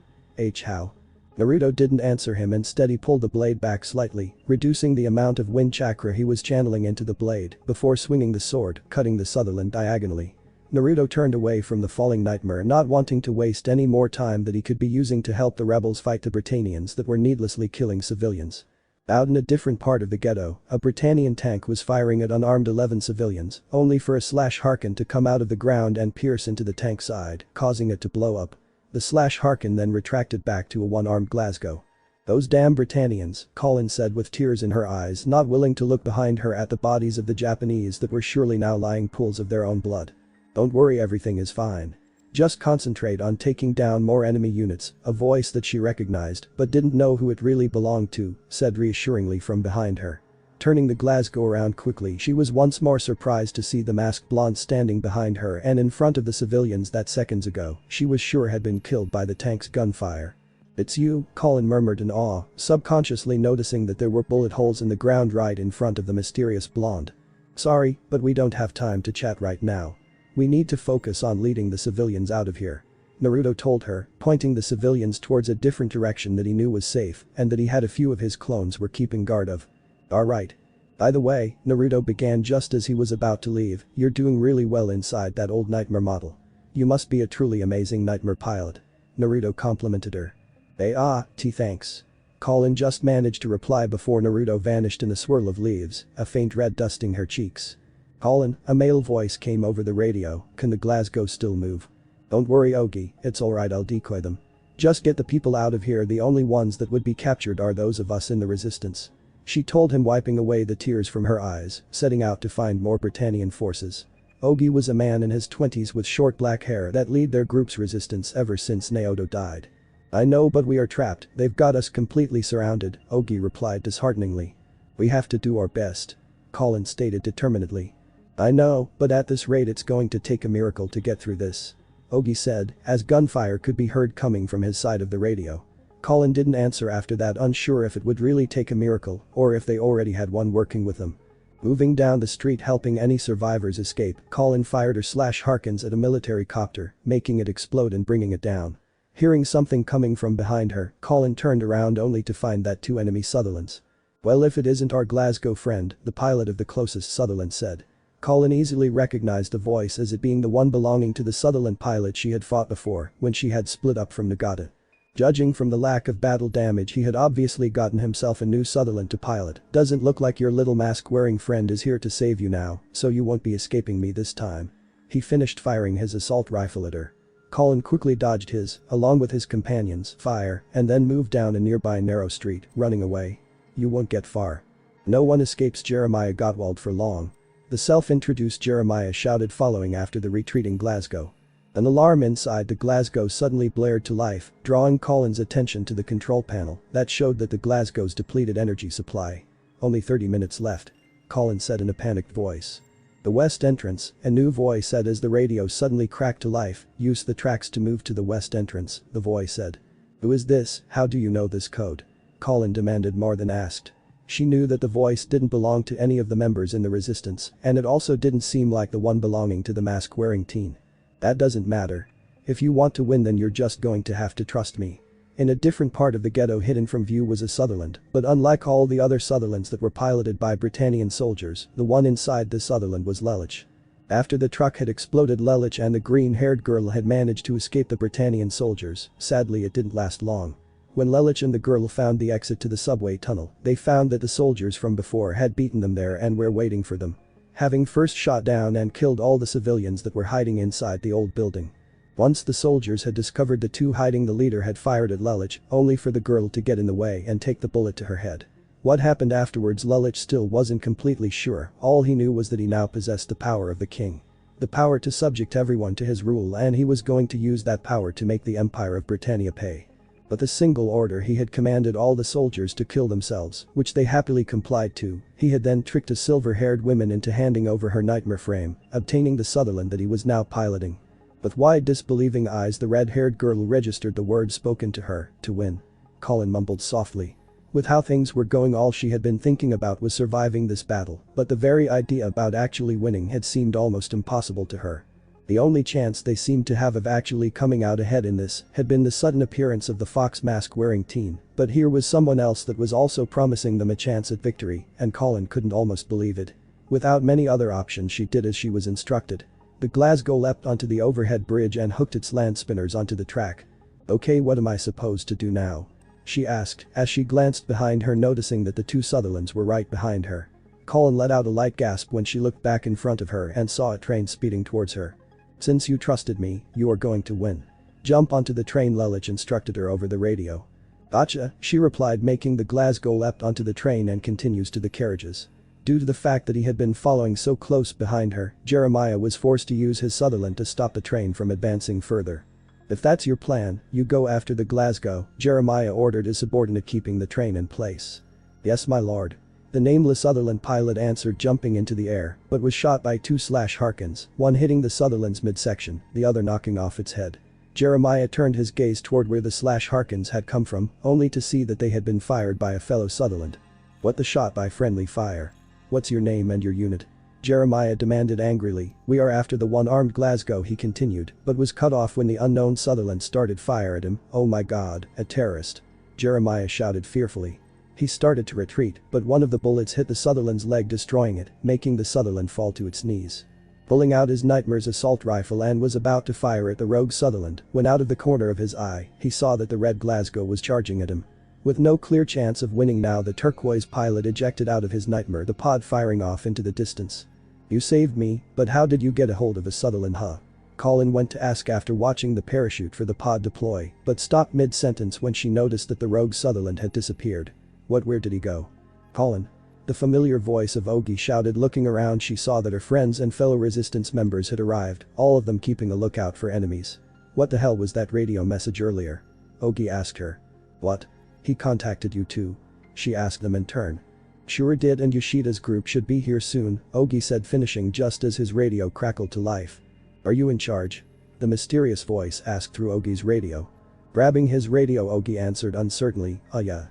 How? Naruto didn't answer him, instead he pulled the blade back slightly, reducing the amount of wind chakra he was channeling into the blade before swinging the sword, cutting the Sutherland diagonally. Naruto turned away from the falling nightmare, not wanting to waste any more time that he could be using to help the rebels fight the Britannians that were needlessly killing civilians. Out in a different part of the ghetto, a Britannian tank was firing at unarmed 11 civilians, only for a Harken to come out of the ground and pierce into the tank side, causing it to blow up. The Harken then retracted back to a one-armed Glasgow. "Those damn Britannians," Colin said with tears in her eyes, not willing to look behind her at the bodies of the Japanese that were surely now lying pools of their own blood. "Don't worry, everything is fine. Just concentrate on taking down more enemy units," a voice that she recognized but didn't know who it really belonged to, said reassuringly from behind her. Turning the Glasgow around quickly, she was once more surprised to see the masked blonde standing behind her and in front of the civilians that seconds ago she was sure had been killed by the tank's gunfire. "It's you," Colin murmured in awe, subconsciously noticing that there were bullet holes in the ground right in front of the mysterious blonde. "Sorry, but we don't have time to chat right now. We need to focus on leading the civilians out of here," Naruto told her, pointing the civilians towards a different direction that he knew was safe and that he had a few of his clones were keeping guard of. "Alright. By the way," Naruto began just as he was about to leave, "you're doing really well inside that old nightmare model. You must be a truly amazing nightmare pilot," Naruto complimented her. Thanks." Colin just managed to reply before Naruto vanished in a swirl of leaves, a faint red dusting her cheeks. "Colin," a male voice came over the radio, "can the Glasgow still move?" "Don't worry, Ogi, it's alright, I'll decoy them. Just get the people out of here, the only ones that would be captured are those of us in the resistance," she told him, wiping away the tears from her eyes, setting out to find more Britannian forces. Ogi was a man in his 20s with short black hair that led their group's resistance ever since Naoto died. "I know, but we are trapped, they've got us completely surrounded," Ogi replied dishearteningly. "We have to do our best," Colin stated determinedly. "I know, but at this rate it's going to take a miracle to get through this," Ogi said, as gunfire could be heard coming from his side of the radio. Colin didn't answer after that, unsure if it would really take a miracle or if they already had one working with them. Moving down the street helping any survivors escape, Colin fired her Harkens at a military copter, making it explode and bringing it down. Hearing something coming from behind her, Colin turned around only to find that 2 enemy Sutherlands. "Well, if it isn't our Glasgow friend," the pilot of the closest Sutherland said. Colin easily recognized the voice as it being the one belonging to the Sutherland pilot she had fought before when she had split up from Nagata. Judging from the lack of battle damage, he had obviously gotten himself a new Sutherland to pilot. "Doesn't look like your little mask-wearing friend is here to save you now, so you won't be escaping me this time." He finished firing his assault rifle at her. Colin quickly dodged his, along with his companions, fire and then moved down a nearby narrow street, running away. "You won't get far. No one escapes Jeremiah Gottwald for long," the self-introduced Jeremiah shouted, following after the retreating Glasgow. An alarm inside the Glasgow suddenly blared to life, drawing Colin's attention to the control panel that showed that the Glasgow's depleted energy supply. "Only 30 minutes left," Colin said in a panicked voice. "The west entrance," a new voice said as the radio suddenly cracked to life. "Use the tracks to move to the west entrance," the voice said. "Who is this? How do you know this code?" Colin demanded more than asked. She knew that the voice didn't belong to any of the members in the resistance, and it also didn't seem like the one belonging to the mask-wearing teen. "That doesn't matter. If you want to win, then you're just going to have to trust me." In a different part of the ghetto hidden from view was a Sutherland, but unlike all the other Sutherlands that were piloted by Britannian soldiers, the one inside this Sutherland was Lelich. After the truck had exploded, Lelich and the green-haired girl had managed to escape the Britannian soldiers. Sadly, it didn't last long. When Lelich and the girl found the exit to the subway tunnel, they found that the soldiers from before had beaten them there and were waiting for them. Having first shot down and killed all the civilians that were hiding inside the old building. Once the soldiers had discovered the 2 hiding, the leader had fired at Lelich, only for the girl to get in the way and take the bullet to her head. What happened afterwards, Lelich still wasn't completely sure. All he knew was that he now possessed the power of the king. The power to subject everyone to his rule, and he was going to use that power to make the Empire of Britannia pay. But the single order he had commanded all the soldiers to kill themselves, which they happily complied to. He had then tricked a silver-haired woman into handing over her nightmare frame, obtaining the Sutherland that he was now piloting. With wide disbelieving eyes, the red-haired girl registered the words spoken to her, "to win." Colin mumbled softly. With how things were going, all she had been thinking about was surviving this battle, but the very idea about actually winning had seemed almost impossible to her. The only chance they seemed to have of actually coming out ahead in this had been the sudden appearance of the fox mask wearing teen, but here was someone else that was also promising them a chance at victory, and Colin couldn't almost believe it. Without many other options, she did as she was instructed. The Glasgow leapt onto the overhead bridge and hooked its land spinners onto the track. "Okay, what am I supposed to do now?" she asked as she glanced behind her, noticing that the two Sutherlands were right behind her. Colin let out a light gasp when she looked back in front of her and saw a train speeding towards her. "Since you trusted me, you are going to win. Jump onto the train," Lelich instructed her over the radio. "Gotcha," she replied, making the Glasgow leapt onto the train and continues to the carriages. Due to the fact that he had been following so close behind her, Jeremiah was forced to use his Sutherland to stop the train from advancing further. "If that's your plan, you go after the Glasgow," Jeremiah ordered his subordinate, keeping the train in place. "Yes, my lord." The nameless Sutherland pilot answered, jumping into the air, but was shot by two Harkins, one hitting the Sutherland's midsection, the other knocking off its head. Jeremiah turned his gaze toward where the Harkins had come from, only to see that they had been fired by a fellow Sutherland. "What, the shot by friendly fire? What's your name and your unit?" Jeremiah demanded angrily. "We are after the one-armed Glasgow," he continued, but was cut off when the unknown Sutherland started fire at him. "Oh my god, a terrorist!" Jeremiah shouted fearfully. He started to retreat, but one of the bullets hit the Sutherland's leg, destroying it, making the Sutherland fall to its knees. Pulling out his Nightmare's assault rifle and was about to fire at the rogue Sutherland when, out of the corner of his eye, he saw that the red Glasgow was charging at him. With no clear chance of winning now, the turquoise pilot ejected out of his Nightmare, the pod firing off into the distance. "You saved me, but how did you get a hold of a Sutherland, huh?" Colin went to ask after watching the parachute for the pod deploy, but stopped mid-sentence when she noticed that the rogue Sutherland had disappeared. Where did he go?" "Colin." The familiar voice of Ogie shouted. Looking around, she saw that her friends and fellow resistance members had arrived, all of them keeping a lookout for enemies. "What the hell was that radio message earlier?" Ogie asked her. "What? He contacted you too?" she asked them in turn. "Sure did, and Yoshida's group should be here soon," Ogie said, finishing just as his radio crackled to life. "Are you in charge?" the mysterious voice asked through Ogie's radio. Grabbing his radio, Ogie answered uncertainly, Yeah.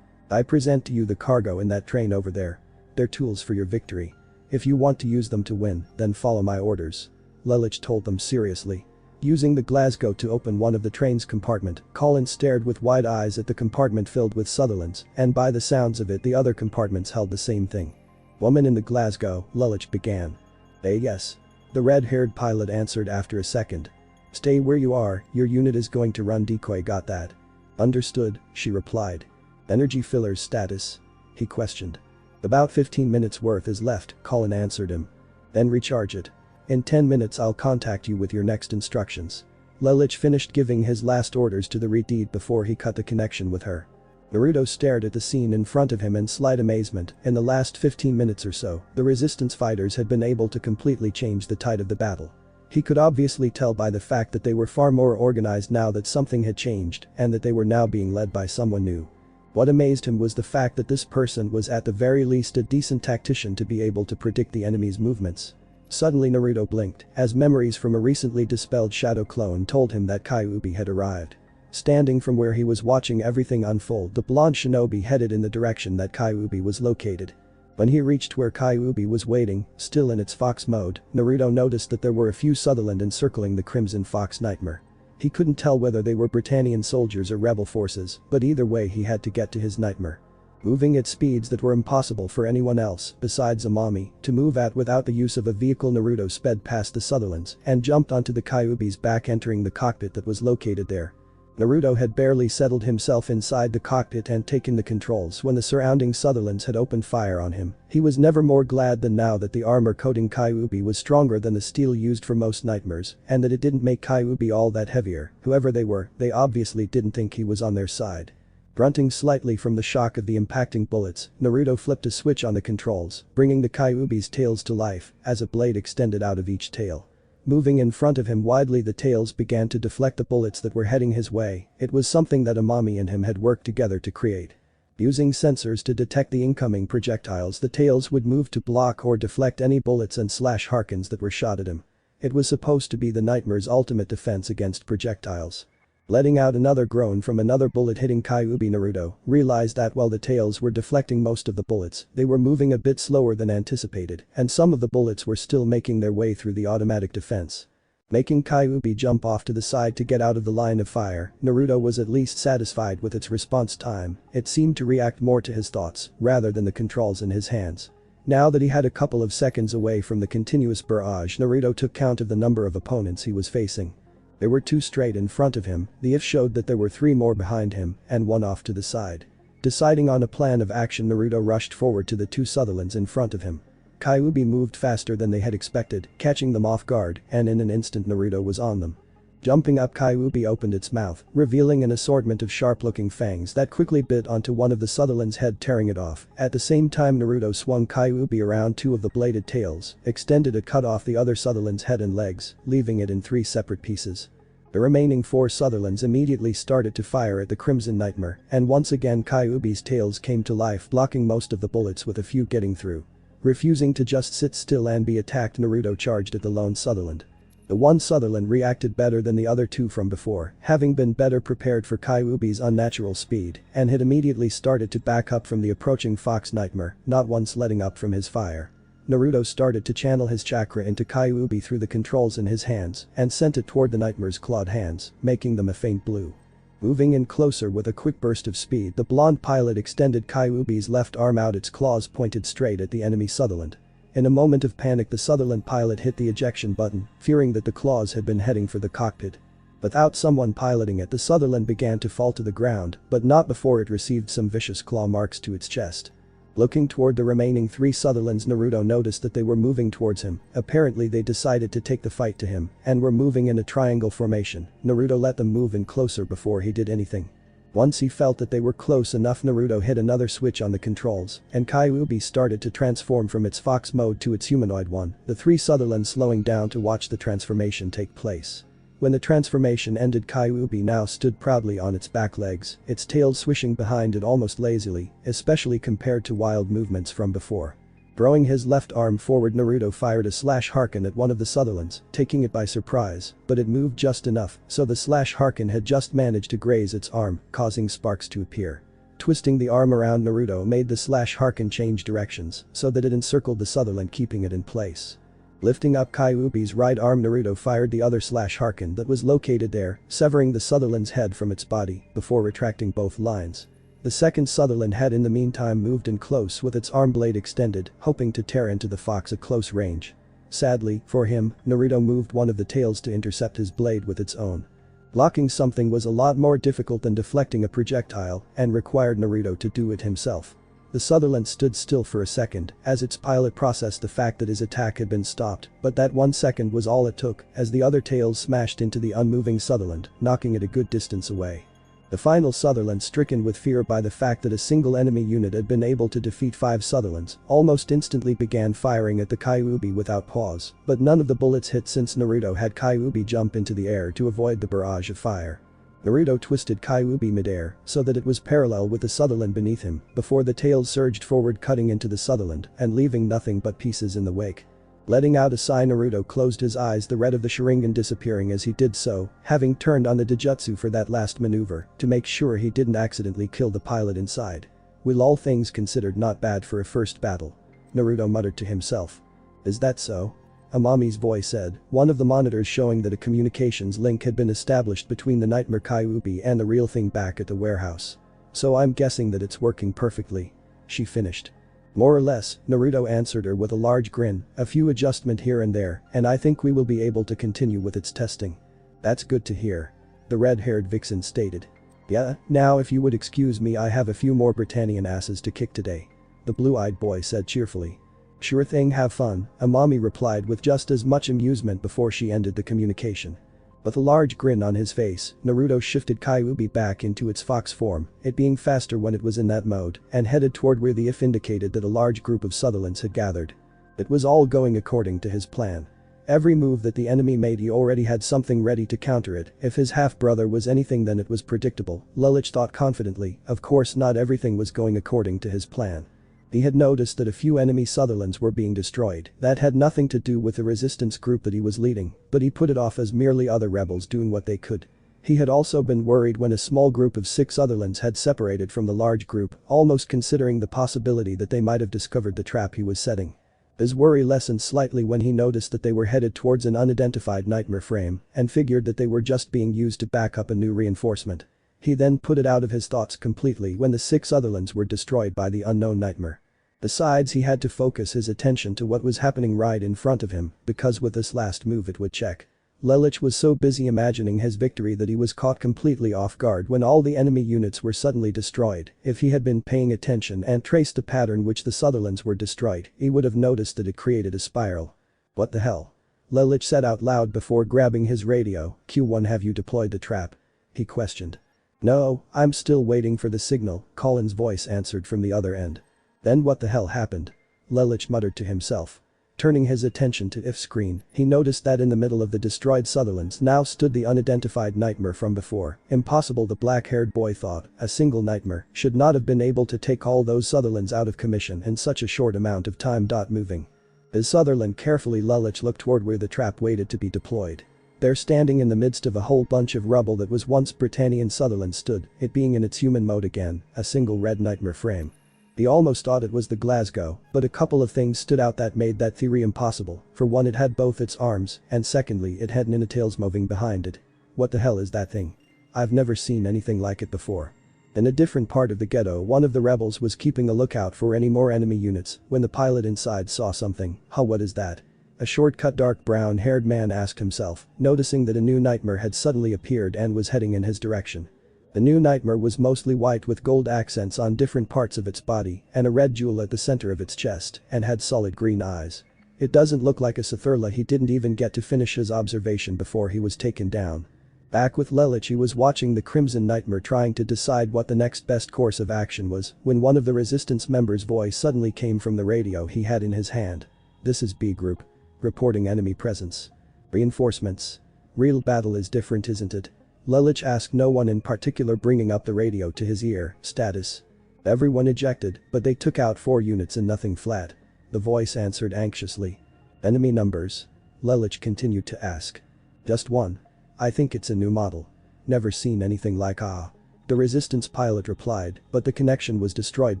"I present to you the cargo in that train over there. They're tools for your victory. If you want to use them to win, then follow my orders," Lelich told them seriously. Using the Glasgow to open one of the train's compartment, Colin stared with wide eyes at the compartment filled with Sutherlands, and by the sounds of it, the other compartments held the same thing. "Woman in the Glasgow," Lelich began. Yes," the red-haired pilot answered after a second. "Stay where you are, your unit is going to run decoy, got that?" "Understood," she replied. "Energy fillers status?" he questioned. "About 15 minutes worth is left," Colin answered him. "Then recharge it. In 10 minutes I'll contact you with your next instructions." Lelich finished giving his last orders to the Redeed before he cut the connection with her. Naruto stared at the scene in front of him in slight amazement. In the last 15 minutes or so, the resistance fighters had been able to completely change the tide of the battle. He could obviously tell by the fact that they were far more organized now, that something had changed and that they were now being led by someone new. What amazed him was the fact that this person was at the very least a decent tactician to be able to predict the enemy's movements. Suddenly Naruto blinked, as memories from a recently dispelled shadow clone told him that Kyuubi had arrived. Standing from where he was watching everything unfold, the blonde shinobi headed in the direction that Kyuubi was located. When he reached where Kyuubi was waiting, still in its fox mode, Naruto noticed that there were a few Sutherland encircling the Crimson Fox Nightmare. He couldn't tell whether they were Britannian soldiers or rebel forces, but either way he had to get to his Nightmare. Moving at speeds that were impossible for anyone else, besides Amami, to move at without the use of a vehicle, Naruto sped past the Sutherlands and jumped onto the Kyuubi's back, entering the cockpit that was located there. Naruto had barely settled himself inside the cockpit and taken the controls when the surrounding Sutherlands had opened fire on him. He was never more glad than now that the armor-coating Kyuubi was stronger than the steel used for most nightmares, and that it didn't make Kyuubi all that heavier. Whoever they were, they obviously didn't think he was on their side. Grunting slightly from the shock of the impacting bullets, Naruto flipped a switch on the controls, bringing the Kyuubi's tails to life as a blade extended out of each tail. Moving in front of him widely, the tails began to deflect the bullets that were heading his way. It was something that Amami and him had worked together to create. Using sensors to detect the incoming projectiles, the tails would move to block or deflect any bullets and Harkins that were shot at him. It was supposed to be the Nightmare's ultimate defense against projectiles. Letting out another groan from another bullet hitting Kyuubi. Naruto realized that while the tails were deflecting most of the bullets, they were moving a bit slower than anticipated, and some of the bullets were still making their way through the automatic defense. Making Kyuubi jump off to the side to get out of the line of fire, Naruto was at least satisfied with its response time. It seemed to react more to his thoughts rather than the controls in his hands. Now that he had a couple of seconds away from the continuous barrage, Naruto took count of the number of opponents he was facing. There were 2 straight in front of him, the if showed that there were 3 more behind him, and 1 off to the side. Deciding on a plan of action, Naruto rushed forward to the 2 Sutherlands in front of him. Kyuubi moved faster than they had expected, catching them off guard, and in an instant Naruto was on them. Jumping up, Kyuubi opened its mouth, revealing an assortment of sharp-looking fangs that quickly bit onto one of the Sutherland's head, tearing it off. At the same time, Naruto swung Kyuubi around 2 of the bladed tails, extended it, cut off the other Sutherland's head and legs, leaving it in 3 separate pieces. The remaining 4 Sutherlands immediately started to fire at the Crimson Nightmare, and once again Kyuubi's tails came to life, blocking most of the bullets with a few getting through. Refusing to just sit still and be attacked, Naruto charged at the lone Sutherland. The one Sutherland reacted better than the other 2 from before, having been better prepared for Kyuubi's unnatural speed, and had immediately started to back up from the approaching Fox Nightmare, not once letting up from his fire. Naruto started to channel his chakra into Kyuubi through the controls in his hands and sent it toward the Nightmare's clawed hands, making them a faint blue. Moving in closer with a quick burst of speed, the blonde pilot extended Kyuubi's left arm out, its claws pointed straight at the enemy Sutherland. In a moment of panic, the Sutherland pilot hit the ejection button, fearing that the claws had been heading for the cockpit. Without someone piloting it, the Sutherland began to fall to the ground, but not before it received some vicious claw marks to its chest. Looking toward the remaining 3 Sutherlands, Naruto noticed that they were moving towards him. Apparently they decided to take the fight to him and were moving in a triangle formation. Naruto let them move in closer before he did anything. Once he felt that they were close enough, Naruto hit another switch on the controls, and Kyuubi started to transform from its fox mode to its humanoid one, the 3 Sutherlands slowing down to watch the transformation take place. When the transformation ended, Kyuubi now stood proudly on its back legs, its tail swishing behind it almost lazily, especially compared to wild movements from before. Throwing his left arm forward, Naruto fired a slash harken at one of the Sutherlands, taking it by surprise, but it moved just enough, so the slash harken had just managed to graze its arm, causing sparks to appear. Twisting the arm around, Naruto made the slash harken change directions so that it encircled the Sutherland, keeping it in place. Lifting up Kyuubi's right arm, Naruto fired the other slash harken that was located there, severing the Sutherland's head from its body before retracting both lines. The second Sutherland had in the meantime moved in close with its arm blade extended, hoping to tear into the fox at close range. Sadly, for him, Naruto moved one of the tails to intercept his blade with its own. Blocking something was a lot more difficult than deflecting a projectile and required Naruto to do it himself. The Sutherland stood still for a second as its pilot processed the fact that his attack had been stopped, but that 1 second was all it took as the other tails smashed into the unmoving Sutherland, knocking it a good distance away. The final Sutherland, stricken with fear by the fact that a single enemy unit had been able to defeat 5 Sutherlands, almost instantly began firing at the Kyuubi without pause, but none of the bullets hit since Naruto had Kyuubi jump into the air to avoid the barrage of fire. Naruto twisted Kyuubi midair so that it was parallel with the Sutherland beneath him before the tails surged forward, cutting into the Sutherland and leaving nothing but pieces in the wake. Letting out a sigh, Naruto closed his eyes, the red of the Sharingan disappearing as he did so, having turned on the Dijutsu for that last maneuver to make sure he didn't accidentally kill the pilot inside. Well, all things considered, not bad for a first battle. Naruto muttered to himself. Is that so? Amami's voice said, one of the monitors showing that a communications link had been established between the Nightmare Kyuubi and the real thing back at the warehouse. So I'm guessing that it's working perfectly. She finished. More or less, Naruto answered her with a large grin, a few adjustment here and there, and I think we will be able to continue with its testing. That's good to hear. The red-haired vixen stated. Yeah, now if you would excuse me, I have a few more Britannian asses to kick today. The blue-eyed boy said cheerfully. Sure thing, have fun, Amami replied with just as much amusement before she ended the communication. With a large grin on his face, Naruto shifted Kyuubi back into its fox form, it being faster when it was in that mode, and headed toward where the if indicated that a large group of Sutherlands had gathered. It was all going according to his plan. Every move that the enemy made, he already had something ready to counter it. If his half-brother was anything, then it was predictable, Lelich thought confidently. Of course, not everything was going according to his plan. He had noticed that a few enemy Sutherlands were being destroyed. That had nothing to do with the resistance group that he was leading, but he put it off as merely other rebels doing what they could. He had also been worried when a small group of 6 otherlands had separated from the large group, almost considering the possibility that they might have discovered the trap he was setting. His worry lessened slightly when he noticed that they were headed towards an unidentified nightmare frame and figured that they were just being used to back up a new reinforcement. He then put it out of his thoughts completely when the 6 otherlands were destroyed by the unknown nightmare. Besides, he had to focus his attention to what was happening right in front of him, because with this last move it would check. Lelich was so busy imagining his victory that he was caught completely off guard when all the enemy units were suddenly destroyed. If he had been paying attention and traced the pattern which the Sutherlands were destroyed, he would have noticed that it created a spiral. What the hell? Lelich said out loud before grabbing his radio. Q1, have you deployed the trap? He questioned. No, I'm still waiting for the signal, Colin's voice answered from the other end. Then what the hell happened? Lelich muttered to himself. Turning his attention to If's screen, he noticed that in the middle of the destroyed Sutherlands now stood the unidentified nightmare from before. Impossible, the black-haired boy thought. A single nightmare should not have been able to take all those Sutherlands out of commission in such a short amount of time. Moving his Sutherland carefully, Lelich looked toward where the trap waited to be deployed. There, standing in the midst of a whole bunch of rubble that was once Britannian Sutherland, stood, it being in its human mode again, a single red nightmare frame. He almost thought it was the Glasgow, but a couple of things stood out that made that theory impossible. For one, it had both its arms, and secondly, it had ninetails moving behind it. What the hell is that thing? I've never seen anything like it before. In a different part of the ghetto, one of the rebels was keeping a lookout for any more enemy units when the pilot inside saw something. Huh, what is that? A short-cut dark brown-haired man asked himself, noticing that a new nightmare had suddenly appeared and was heading in his direction. The new nightmare was mostly white with gold accents on different parts of its body and a red jewel at the center of its chest and had solid green eyes. It doesn't look like a Sutherla. He didn't even get to finish his observation before he was taken down. Back with Lelich, he was watching the Crimson Nightmare trying to decide what the next best course of action was when one of the resistance members' voice suddenly came from the radio he had in his hand. This is B Group. Reporting enemy presence. Reinforcements. Real battle is different, isn't it? Lelich asked, no one in particular bringing up the radio to his ear. Status. Everyone ejected, but they took out 4 units and nothing flat. The voice answered anxiously. Enemy numbers? Lelich continued to ask. Just 1. I think it's a new model. Never seen anything like The resistance pilot replied, but the connection was destroyed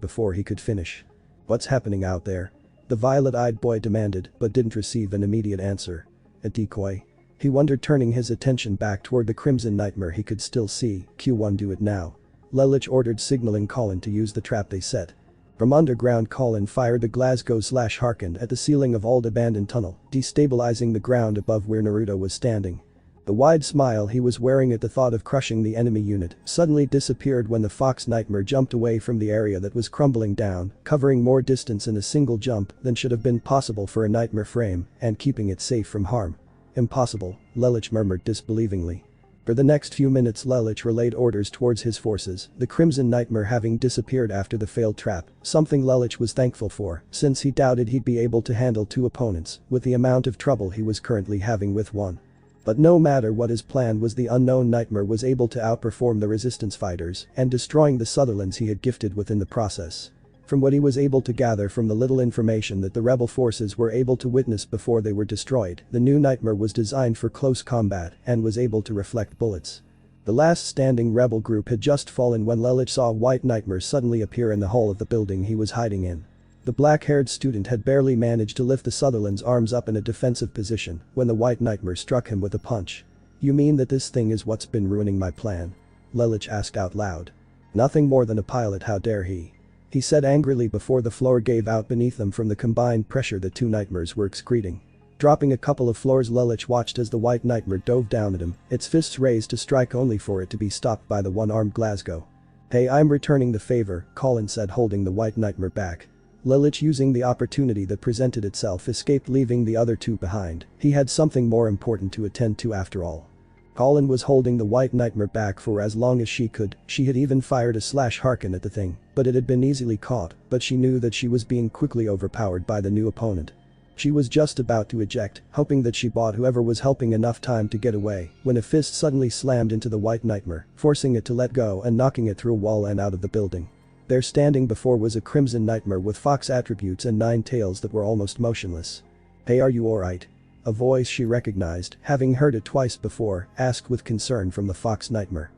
before he could finish. What's happening out there? The violet-eyed boy demanded, but didn't receive an immediate answer. A decoy? He wondered, turning his attention back toward the Crimson Nightmare he could still see. Q1, do it now. Lelich ordered, signaling Colin to use the trap they set. From underground, Colin fired the Glasgow/Harkin at the ceiling of old abandoned tunnel, destabilizing the ground above where Naruto was standing. The wide smile he was wearing at the thought of crushing the enemy unit suddenly disappeared when the Fox Nightmare jumped away from the area that was crumbling down, covering more distance in a single jump than should have been possible for a nightmare frame and keeping it safe from harm. Impossible, Lelich murmured disbelievingly. For the next few minutes, Lelich relayed orders towards his forces, the Crimson Nightmare having disappeared after the failed trap, something Lelich was thankful for, since he doubted he'd be able to handle 2 opponents with the amount of trouble he was currently having with one. But no matter what his plan was, the unknown nightmare was able to outperform the resistance fighters and destroying the Sutherlands he had gifted within the process. From what he was able to gather from the little information that the rebel forces were able to witness before they were destroyed, the new nightmare was designed for close combat and was able to reflect bullets. The last standing rebel group had just fallen when Lelich saw a white nightmare suddenly appear in the hall of the building he was hiding in. The black-haired student had barely managed to lift the Sutherland's arms up in a defensive position when the white nightmare struck him with a punch. You mean that this thing is what's been ruining my plan? Lelich asked out loud. Nothing more than a pilot, how dare he? He said angrily before the floor gave out beneath them from the combined pressure the 2 nightmares were excreting. Dropping a couple of floors, Lelich watched as the white nightmare dove down at him, its fists raised to strike only for it to be stopped by the one-armed Glasgow. Hey, I'm returning the favor, Colin said, holding the white nightmare back. Lelich, using the opportunity that presented itself, escaped, leaving the other 2 behind. He had something more important to attend to after all. Colin was holding the white nightmare back for as long as she could. She had even fired a Harkin at the thing, but it had been easily caught, but she knew that she was being quickly overpowered by the new opponent. She was just about to eject, hoping that she bought whoever was helping enough time to get away, when a fist suddenly slammed into the white nightmare, forcing it to let go and knocking it through a wall and out of the building. There, standing before, was a Crimson Nightmare with fox attributes and 9 tails that were almost motionless. Hey, are you alright? A voice she recognized, having heard it twice before, asked with concern from the Fox Nightmare.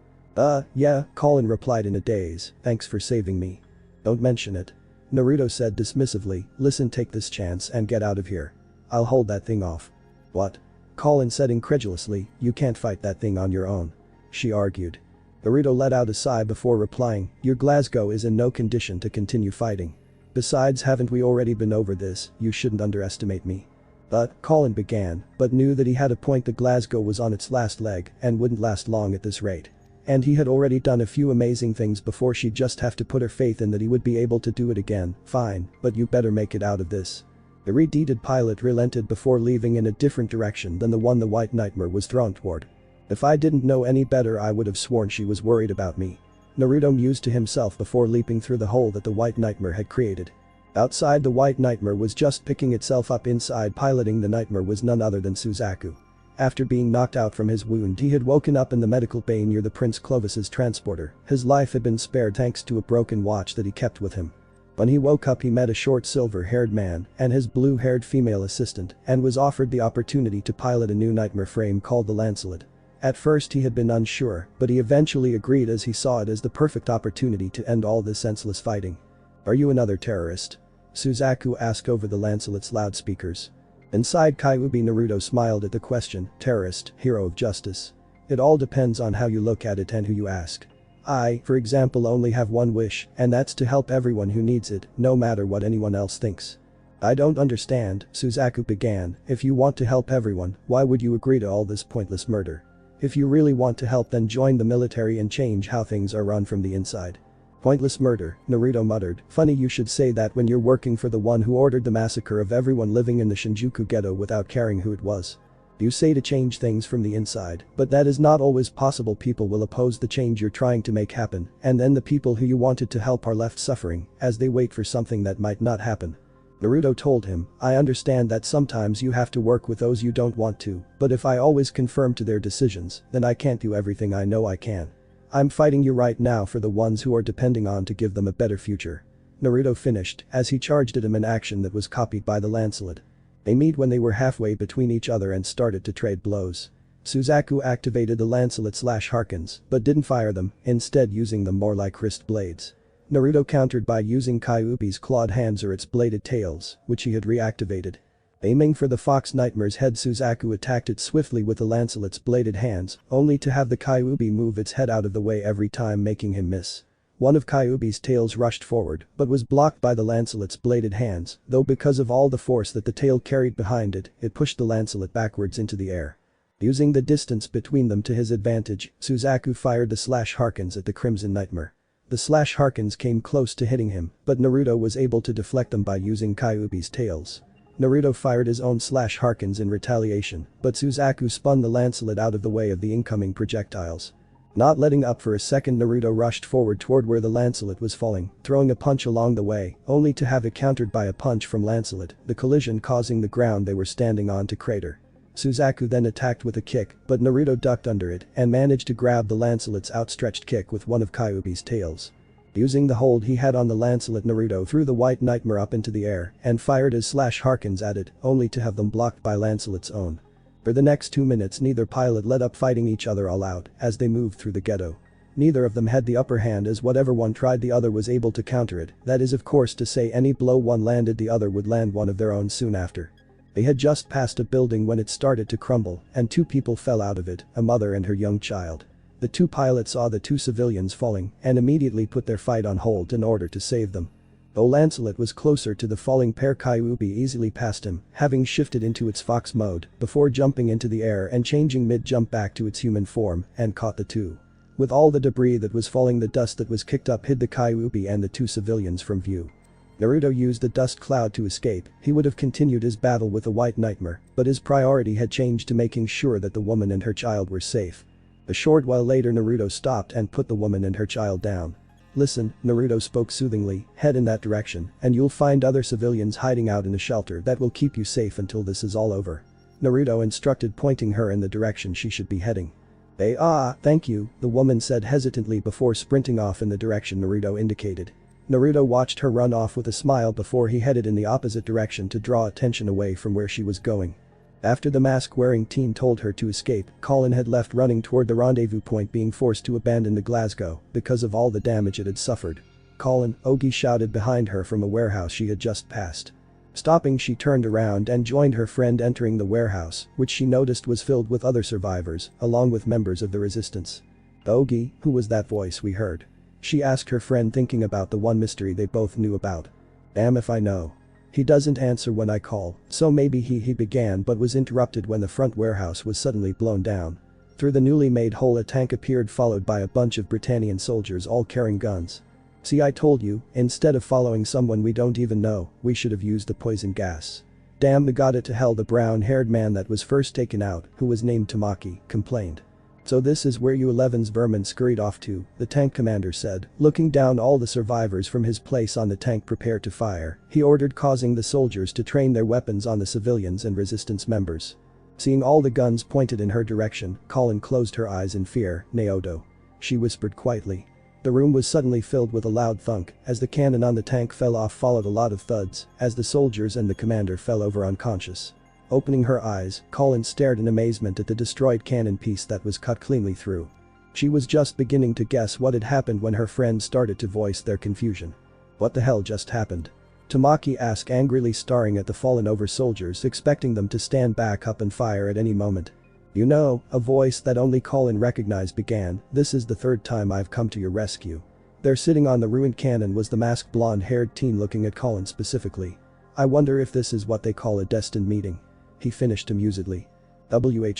Yeah, Colin replied in a daze, thanks for saving me. Don't mention it. Naruto said dismissively, listen, take this chance and get out of here. I'll hold that thing off. What? Colin said incredulously, you can't fight that thing on your own. She argued. Naruto let out a sigh before replying, your Glasgow is in no condition to continue fighting. Besides, haven't we already been over this? You shouldn't underestimate me. But, Colin began, but knew that he had a point. The Glasgow was on its last leg and wouldn't last long at this rate. And he had already done a few amazing things before. She'd just have to put her faith in that he would be able to do it again. Fine, but you better make it out of this. The red-deeded pilot relented before leaving in a different direction than the one the White Nightmare was thrown toward. If I didn't know any better, I would have sworn she was worried about me. Naruto mused to himself before leaping through the hole that the White Nightmare had created. Outside, the White Nightmare was just picking itself up. Inside, piloting the Nightmare was none other than Suzaku. After being knocked out from his wound, he had woken up in the medical bay near the Prince Clovis's transporter. His life had been spared thanks to a broken watch that he kept with him. When he woke up, he met a short silver-haired man and his blue-haired female assistant and was offered the opportunity to pilot a new nightmare frame called the Lancelet. At first he had been unsure, but he eventually agreed as he saw it as the perfect opportunity to end all this senseless fighting. Are you another terrorist? Suzaku asked over the Lancelet's loudspeakers. Inside Kyuubi, Naruto smiled at the question, terrorist, hero of justice. It all depends on how you look at it and who you ask. I, for example, only have one wish, and that's to help everyone who needs it, no matter what anyone else thinks. I don't understand, Suzaku began, if you want to help everyone, why would you agree to all this pointless murder? If you really want to help, then join the military and change how things are run from the inside. Pointless murder, Naruto muttered. Funny you should say that when you're working for the one who ordered the massacre of everyone living in the Shinjuku ghetto without caring who it was. You say to change things from the inside, but that is not always possible. People will oppose the change you're trying to make happen, and then the people who you wanted to help are left suffering as they wait for something that might not happen. Naruto told him, I understand that sometimes you have to work with those you don't want to, but if I always conform to their decisions, then I can't do everything I know I can. I'm fighting you right now for the ones who are depending on to give them a better future. Naruto finished as he charged at him an action that was copied by the Lancelet. They met when they were halfway between each other and started to trade blows. Suzaku activated the Lancelet/Harkins, but didn't fire them, instead using them more like wrist blades. Naruto countered by using Kyuubi's clawed hands or its bladed tails, which he had reactivated. Aiming for the Fox Nightmare's head, Suzaku attacked it swiftly with the Lancelet's bladed hands, only to have the Kyuubi move its head out of the way every time, making him miss. One of Kyuubi's tails rushed forward but was blocked by the Lancelet's bladed hands, though because of all the force that the tail carried behind it, it pushed the Lancelet backwards into the air. Using the distance between them to his advantage, Suzaku fired the /Harkins at the Crimson Nightmare. The /Harkins came close to hitting him, but Naruto was able to deflect them by using Kyuubi's tails. Naruto fired his own /Harkins in retaliation, but Suzaku spun the Lancelet out of the way of the incoming projectiles. Not letting up for a second, Naruto rushed forward toward where the Lancelet was falling, throwing a punch along the way, only to have it countered by a punch from Lancelet, the collision causing the ground they were standing on to crater. Suzaku then attacked with a kick, but Naruto ducked under it and managed to grab the Lancelet's outstretched kick with one of Kyuubi's tails. Using the hold he had on the Lancelet, Naruto threw the White Nightmare up into the air and fired his /Harkins at it, only to have them blocked by Lancelet's own. For the next 2 minutes neither pilot let up, fighting each other all out as they moved through the ghetto. Neither of them had the upper hand, as whatever one tried the other was able to counter it, that is of course to say any blow one landed the other would land one of their own soon after. They had just passed a building when it started to crumble and 2 people fell out of it, a mother and her young child. The 2 pilots saw the 2 civilians falling and immediately put their fight on hold in order to save them. Though Lancelet was closer to the falling pair, Kyuubi easily passed him, having shifted into its fox mode before jumping into the air and changing mid-jump back to its human form and caught the 2. With all the debris that was falling, the dust that was kicked up hid the Kyuubi and the 2 civilians from view. Naruto used the dust cloud to escape. He would have continued his battle with the White Nightmare, but his priority had changed to making sure that the woman and her child were safe. A short while later, Naruto stopped and put the woman and her child down. Listen, Naruto spoke soothingly, head in that direction and you'll find other civilians hiding out in a shelter that will keep you safe until this is all over. Naruto instructed, pointing her in the direction she should be heading. Thank you, the woman said hesitantly before sprinting off in the direction Naruto indicated. Naruto watched her run off with a smile before he headed in the opposite direction to draw attention away from where she was going. After the mask-wearing teen told her to escape, Colin had left running toward the rendezvous point, being forced to abandon the Glasgow because of all the damage it had suffered. Colin, Ogie shouted behind her from a warehouse she had just passed. Stopping, she turned around and joined her friend entering the warehouse, which she noticed was filled with other survivors, along with members of the resistance. "Ogie, who was that voice we heard?" she asked her friend, thinking about the one mystery they both knew about. "Damn if I know. He doesn't answer when I call, so maybe he began, but was interrupted when the front warehouse was suddenly blown down. Through the newly made hole a tank appeared, followed by a bunch of Britannian soldiers all carrying guns. See, I told you, instead of following someone we don't even know, we should have used the poison gas. Damn, the got it to hell," the brown-haired man that was first taken out, who was named Tamaki, complained. "So this is where you 11's vermin scurried off to," the tank commander said, looking down all the survivors from his place on the tank prepared to fire. He ordered, causing the soldiers to train their weapons on the civilians and resistance members. Seeing all the guns pointed in her direction, Colin closed her eyes in fear. "Naoto," she whispered quietly. The room was suddenly filled with a loud thunk as the cannon on the tank fell off, followed a lot of thuds as the soldiers and the commander fell over unconscious. Opening her eyes, Colin stared in amazement at the destroyed cannon piece that was cut cleanly through. She was just beginning to guess what had happened when her friends started to voice their confusion. "What the hell just happened?" Tamaki asked, angrily staring at the fallen over soldiers, expecting them to stand back up and fire at any moment. "You know," a voice that only Colin recognized began, "this is the third time I've come to your rescue." There, sitting on the ruined cannon, was the masked blonde-haired teen looking at Colin specifically. "I wonder if this is what they call a destined meeting," he finished amusedly.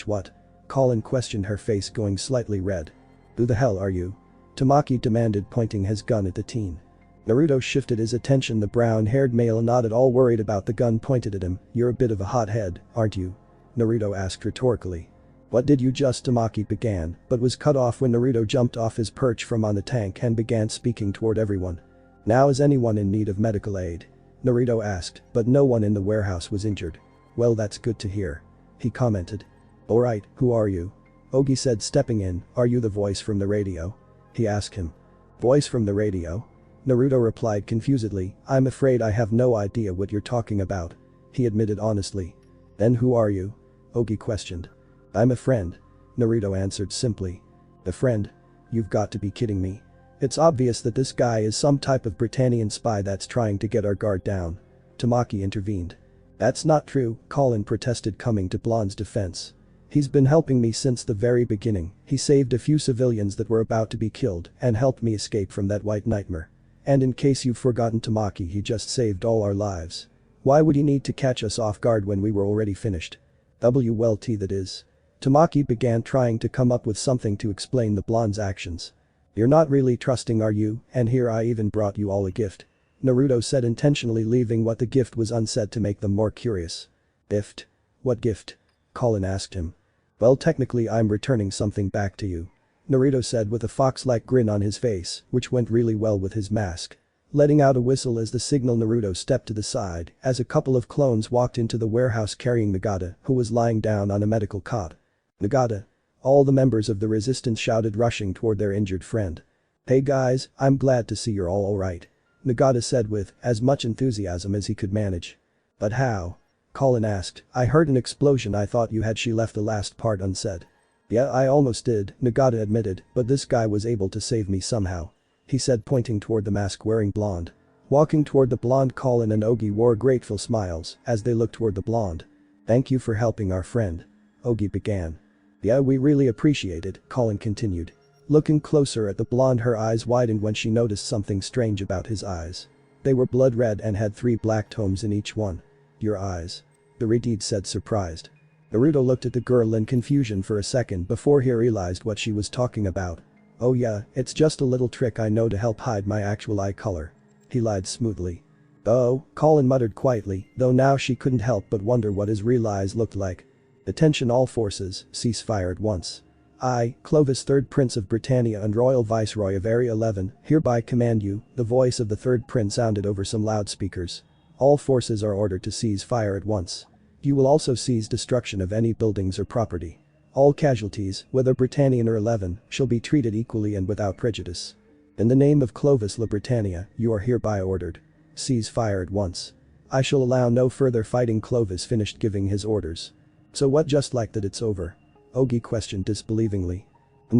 What? Colin questioned, her face going slightly red. "Who the hell are you?" Tamaki demanded, pointing his gun at the teen. Naruto shifted his attention. The brown-haired male, not at all worried about the gun pointed at him. "You're a bit of a hothead, aren't you?" Naruto asked rhetorically. "What did you just?" Tamaki began, but was cut off when Naruto jumped off his perch from on the tank and began speaking toward everyone. "Now, is anyone in need of medical aid?" Naruto asked, but no one in the warehouse was injured. "Well, that's good to hear," he commented. "Alright, who are you?" Ogie said, stepping in. "Are you the voice from the radio?" he asked him. "Voice from the radio?" Naruto replied confusedly. "I'm afraid I have no idea what you're talking about," he admitted honestly. "Then who are you?" Ogie questioned. "I'm a friend," Naruto answered simply. "A friend? You've got to be kidding me. It's obvious that this guy is some type of Britannian spy that's trying to get our guard down." Tamaki intervened. "That's not true," Colin protested, coming to Blonde's defense. "He's been helping me since the very beginning. He saved a few civilians that were about to be killed and helped me escape from that white nightmare. And in case you've forgotten, Tamaki, he just saved all our lives. Why would he need to catch us off guard when we were already finished?" Well, that is." Tamaki began, trying to come up with something to explain the blonde's actions. "You're not really trusting, are you? And here I even brought you all a gift," Naruto said, intentionally leaving what the gift was unsaid to make them more curious. "Gift? What gift?" Colin asked him. "Well, technically I'm returning something back to you," Naruto said with a fox-like grin on his face, which went really well with his mask. Letting out a whistle as the signal, Naruto stepped to the side as a couple of clones walked into the warehouse carrying Nagata, who was lying down on a medical cot. "Nagata!" All the members of the resistance shouted, rushing toward their injured friend. "Hey guys, I'm glad to see you're all alright," Nagata said with as much enthusiasm as he could manage. "But how?" Colin asked. "I heard an explosion. I thought you had." She left the last part unsaid. "Yeah, I almost did," Nagata admitted, "but this guy was able to save me somehow," he said, pointing toward the mask-wearing blonde. Walking toward the blonde, Colin and Ogie wore grateful smiles as they looked toward the blonde. "Thank you for helping our friend," Ogie began. "Yeah, we really appreciate it," Colin continued. Looking closer at the blonde, her eyes widened when she noticed something strange about his eyes. They were blood red and had 3 black tomes in each one. "Your eyes?" the redhead said, surprised. Naruto looked at the girl in confusion for a second before he realized what she was talking about. "Oh yeah, it's just a little trick I know to help hide my actual eye color," he lied smoothly. "Oh," Colin muttered quietly, though now she couldn't help but wonder what his real eyes looked like. "Attention all forces, cease fire at once. I, Clovis, 3rd Prince of Britannia and Royal Viceroy of Area 11, hereby command you," the voice of the 3rd Prince sounded over some loudspeakers. "All forces are ordered to cease fire at once. You will also cease destruction of any buildings or property. All casualties, whether Britannian or 11, shall be treated equally and without prejudice. In the name of Clovis La Britannia, you are hereby ordered. Cease fire at once. I shall allow no further fighting." Clovis finished giving his orders. So what, just like that it's over? Ogi questioned disbelievingly.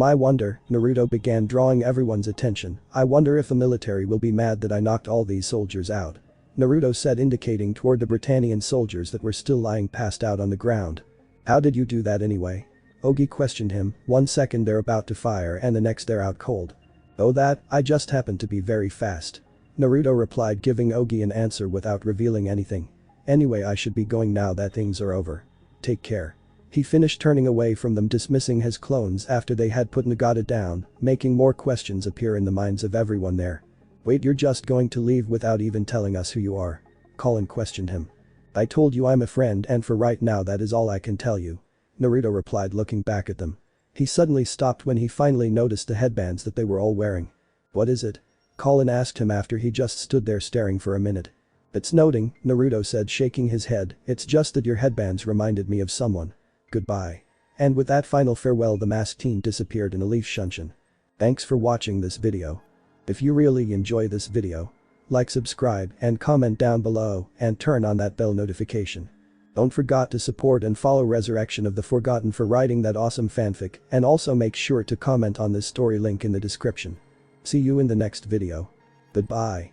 I wonder, Naruto began, drawing everyone's attention. I wonder if the military will be mad that I knocked all these soldiers out. Naruto said, indicating toward the Britannian soldiers that were still lying passed out on the ground. How did you do that anyway? Ogi questioned him. 1 second they're about to fire and the next they're out cold. Oh, that, I just happened to be very fast. Naruto replied, giving Ogi an answer without revealing anything. Anyway, I should be going now that things are over. Take care. He finished, turning away from them, dismissing his clones after they had put Nagata down, making more questions appear in the minds of everyone there. Wait, you're just going to leave without even telling us who you are? Colin questioned him. I told you I'm a friend, and for right now that is all I can tell you. Naruto replied, looking back at them. He suddenly stopped when he finally noticed the headbands that they were all wearing. What is it? Colin asked him after he just stood there staring for a minute. It's noting, Naruto said, shaking his head, it's just that your headbands reminded me of someone. Goodbye. And with that final farewell, the masked teen disappeared in a leaf shunshin. Thanks for watching this video. If you really enjoy this video, like, subscribe, and comment down below, and turn on that bell notification. Don't forget to support and follow Resurrection of the Forgotten for writing that awesome fanfic, and also make sure to comment on this story, link in the description. See you in the next video. Goodbye.